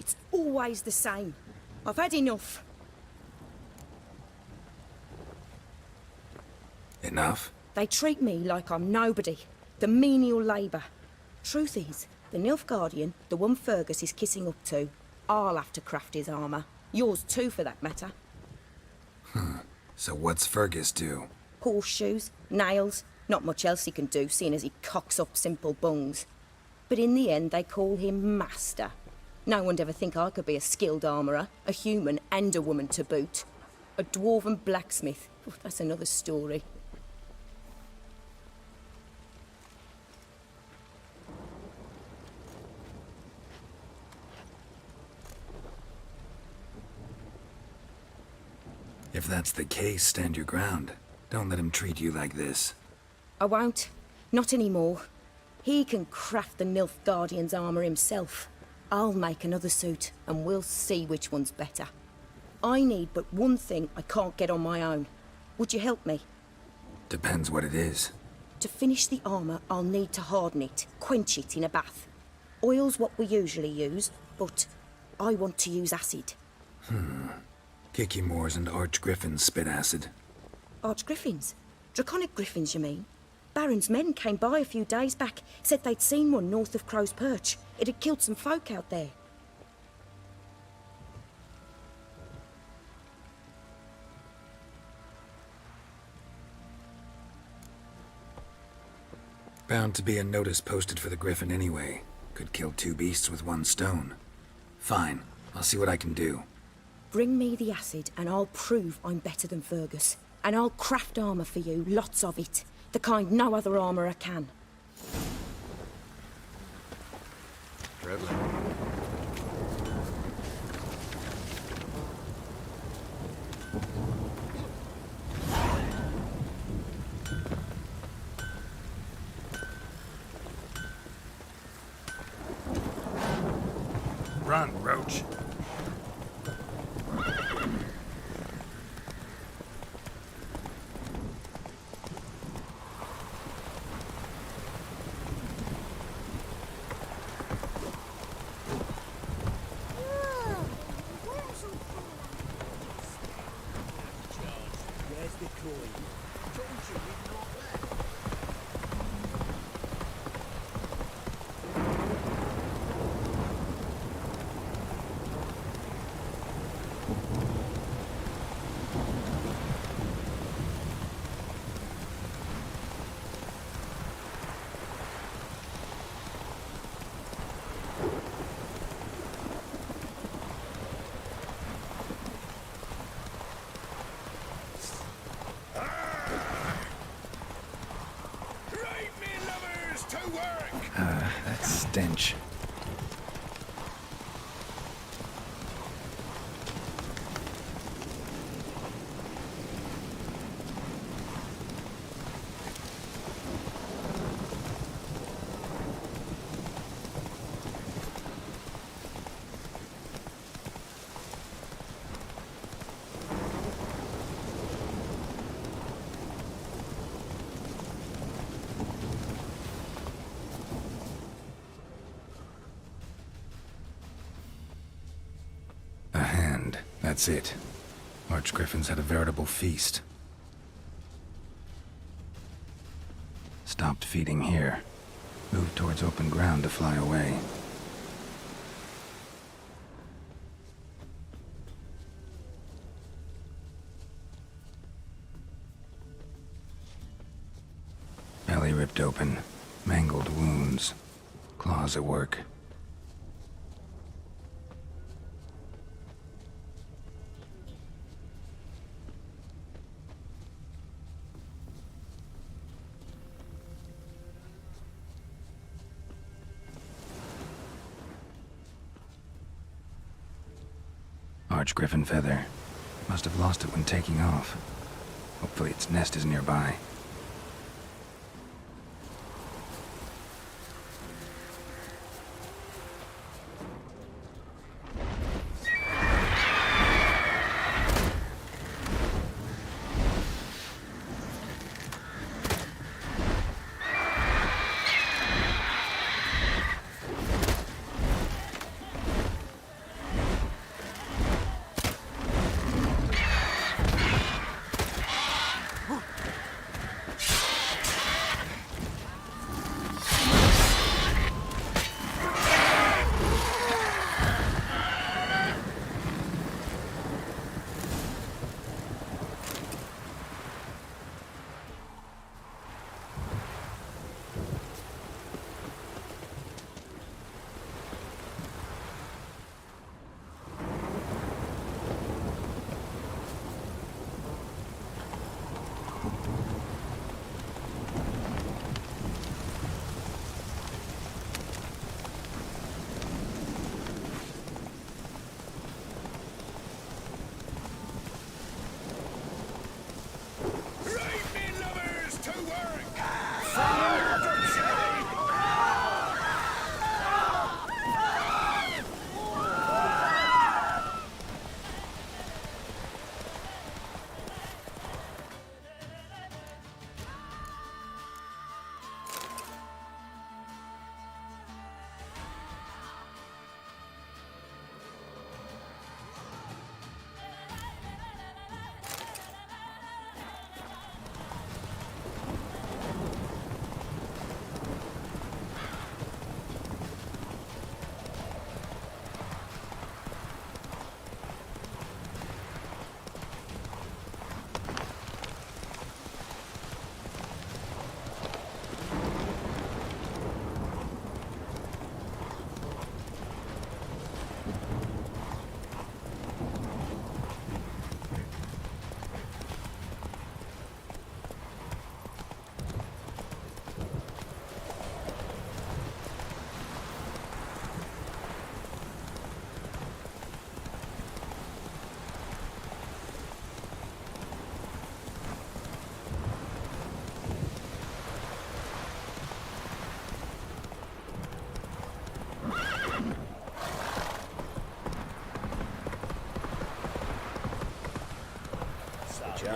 It's always the same. I've had enough. Enough? They treat me like I'm nobody. The menial labour. Truth is, the Nilfgaardian, the one Fergus is kissing up to, I'll have to craft his armour. Yours too, for that matter. So what's Fergus do? Horseshoes, nails, not much else he can do, seeing as he cocks up simple bungs. But in the end, they call him Master. No one'd ever think I could be a skilled armourer, a human and a woman to boot. A dwarven blacksmith. Oh, that's another story. If that's the case, stand your ground. Don't let him treat you like this. I won't. Not anymore. He can craft the Nilfgaardian's armour himself. I'll make another suit, and we'll see which one's better. I need but one thing I can't get on my own. Would you help me? Depends what it is. To finish the armour, I'll need to harden it, quench it in a bath. Oil's what we usually use, but I want to use acid. Kikimores and archgriffins spit acid. Archgriffins? Draconic griffins, you mean? Baron's men came by a few days back, said they'd seen one north of Crow's Perch. It had killed some folk out there. Bound to be a notice posted for the griffin anyway. Could kill 2 beasts with 1 stone. Fine, I'll see what I can do. Bring me the acid and I'll prove I'm better than Fergus. And I'll craft armour for you, lots of it. The kind no other armourer can. Run, Roach. That stench. That's it. Archgriffins had a veritable feast. Stopped feeding here. Moved towards open ground to fly away. Belly ripped open. Mangled wounds. Claws at work. Archgriffin feather. Must have lost it when taking off. Hopefully its nest is nearby.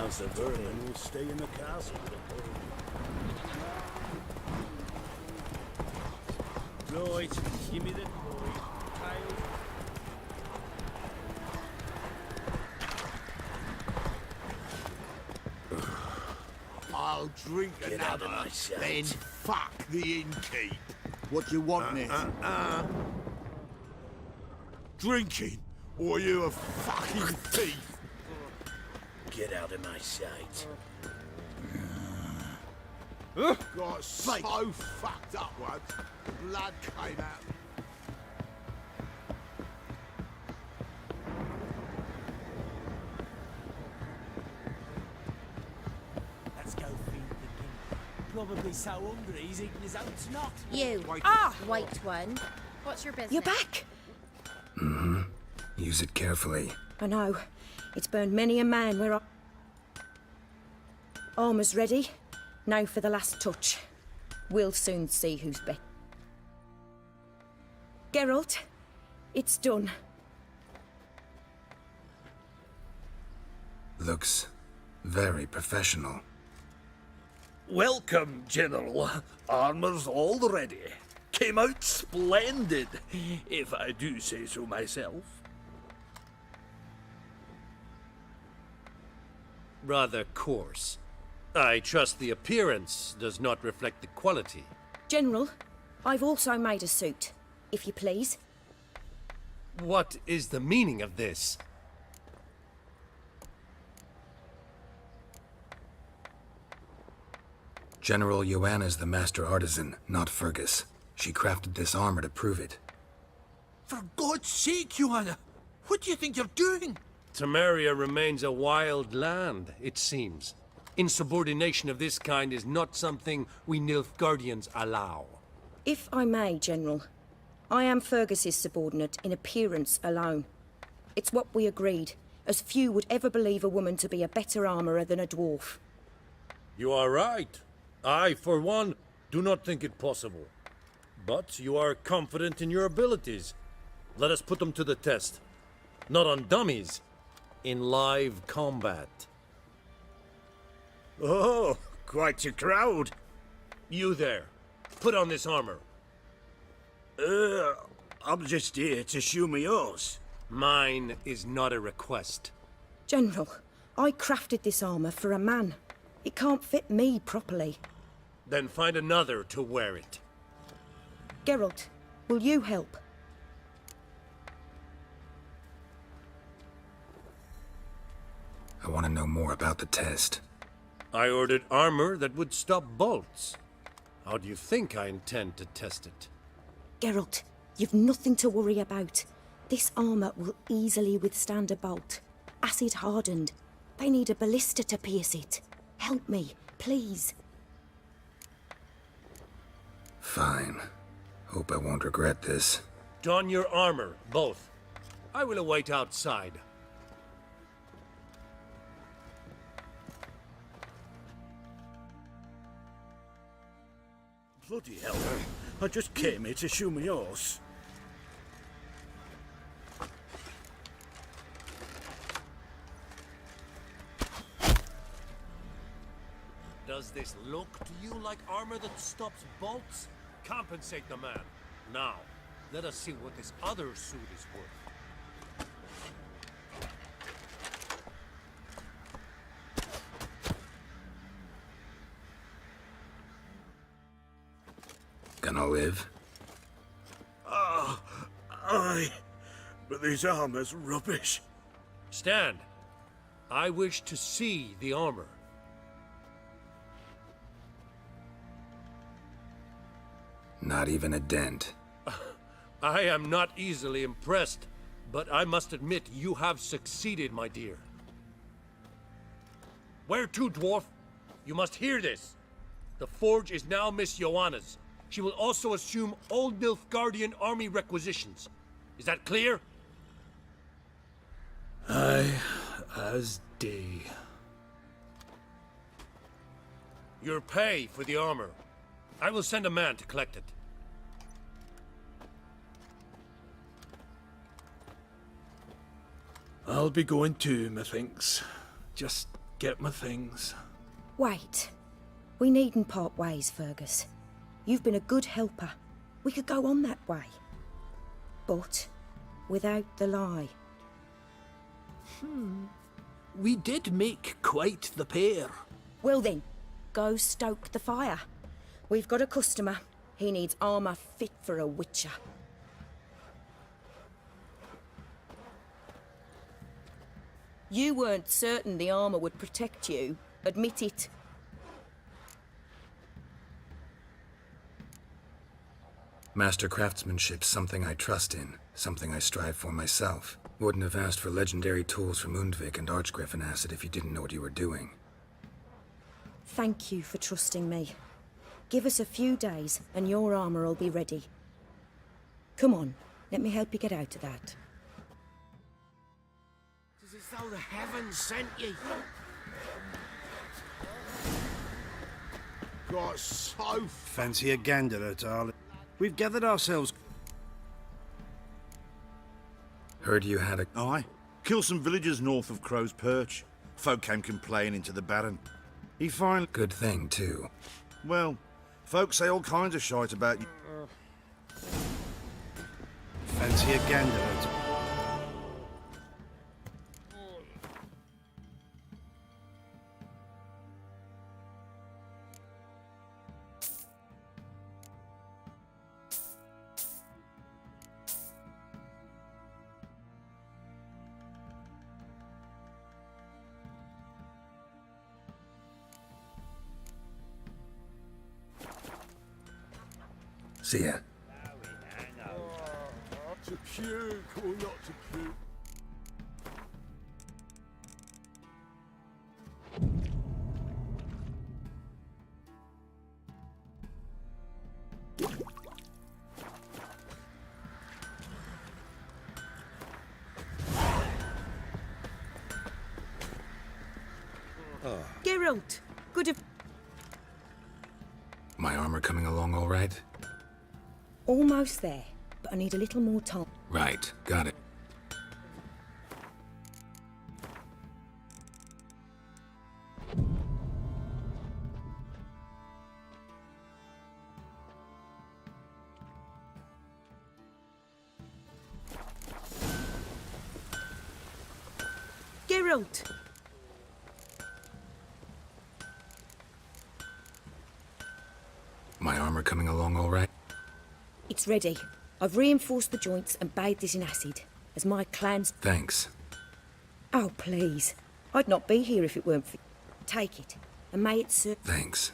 chance of vermin will stay in the castle. Right, give me the toy. I'll drink another, then fuck the innkeep. What you want, Nick? Drinking, or you a fucking thief? Get out of my sight. Got so fucked up once, blood came out. Let's go feed the king. Probably so hungry he's eating his own snot. You. White one. What's your business? You're back. Mm-hmm. Use it carefully. I know. It's burned many a man where I... Armor's ready. Now for the last touch. We'll soon see who's best. Geralt, it's done. Looks very professional. Welcome, General. Armor's all ready. Came out splendid, if I do say so myself. Rather coarse. I trust the appearance does not reflect the quality. General, I've also made a suit, if you please. What is the meaning of this? General Joanna's the master artisan, not Fergus. She crafted this armor to prove it. For God's sake, Joanna, what do you think you're doing? Temeria remains a wild land, it seems. Insubordination of this kind is not something we Nilfgaardians allow. If I may, General, I am Fergus's subordinate in appearance alone. It's what we agreed, as few would ever believe a woman to be a better armourer than a dwarf. You are right. I, for one, do not think it possible. But you are confident in your abilities. Let us put them to the test. Not on dummies, in live combat. Oh, quite a crowd. You there, put on this armor. I'm just here to show me yours. Mine is not a request. General, I crafted this armour for a man. It can't fit me properly. Then find another to wear it. Geralt, will you help? I want to know more about the test. I ordered armor that would stop bolts. How do you think I intend to test it? Geralt, you've nothing to worry about. This armour will easily withstand a bolt. Acid hardened. They need a ballista to pierce it. Help me, please. Fine. Hope I won't regret this. Don your armor, both. I will await outside. Bloody hell. I just came here to show me yours. Does this look to you like armor that stops bolts? Compensate the man. Now, let us see what this other suit is worth. Gonna live? Aye. But this armor's rubbish. Stand. I wish to see the armor. Not even a dent. I am not easily impressed, but I must admit you have succeeded, my dear. Where to, dwarf? You must hear this. The forge is now Miss Joanna's. She will also assume all Nilfgaardian army requisitions. Is that clear? Aye, as day. Your pay for the armor. I will send a man to collect it. I'll be going too, methinks. Just get my things. Wait. We needn't part ways, Fergus. You've been a good helper. We could go on that way. But without the lie. We did make quite the pair. Well then, go stoke the fire. We've got a customer. He needs armour fit for a witcher. You weren't certain the armour would protect you. Admit it. Master craftsmanship's something I trust in, something I strive for myself. Wouldn't have asked for legendary tools from Undvik and Archgriffin Acid if you didn't know what you were doing. Thank you for trusting me. Give us a few days and your armour will be ready. Come on, let me help you get out of that. It's as though the heavens sent you. Got so Fancy a gander at all. We've gathered ourselves. Heard you had a... Aye. Kill some villagers north of Crow's Perch. Folk came complaining to the Baron. He finally... Good thing, too. Well, folk say all kinds of shite about you. Fancy a gander at all. See ya. To puke or not to puke? Geralt, good of... My armor coming along all right? Almost there, but I need a little more time. Right, got it. Geralt! My armor coming along all right? It's ready. I've reinforced the joints and bathed it in acid, as my clan's... Thanks. Oh, please. I'd not be here if it weren't for... Take it, and may it serve... Thanks.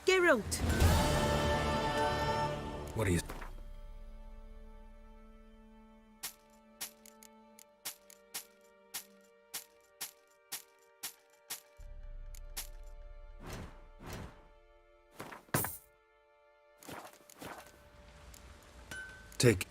Geralt! What are you... Take...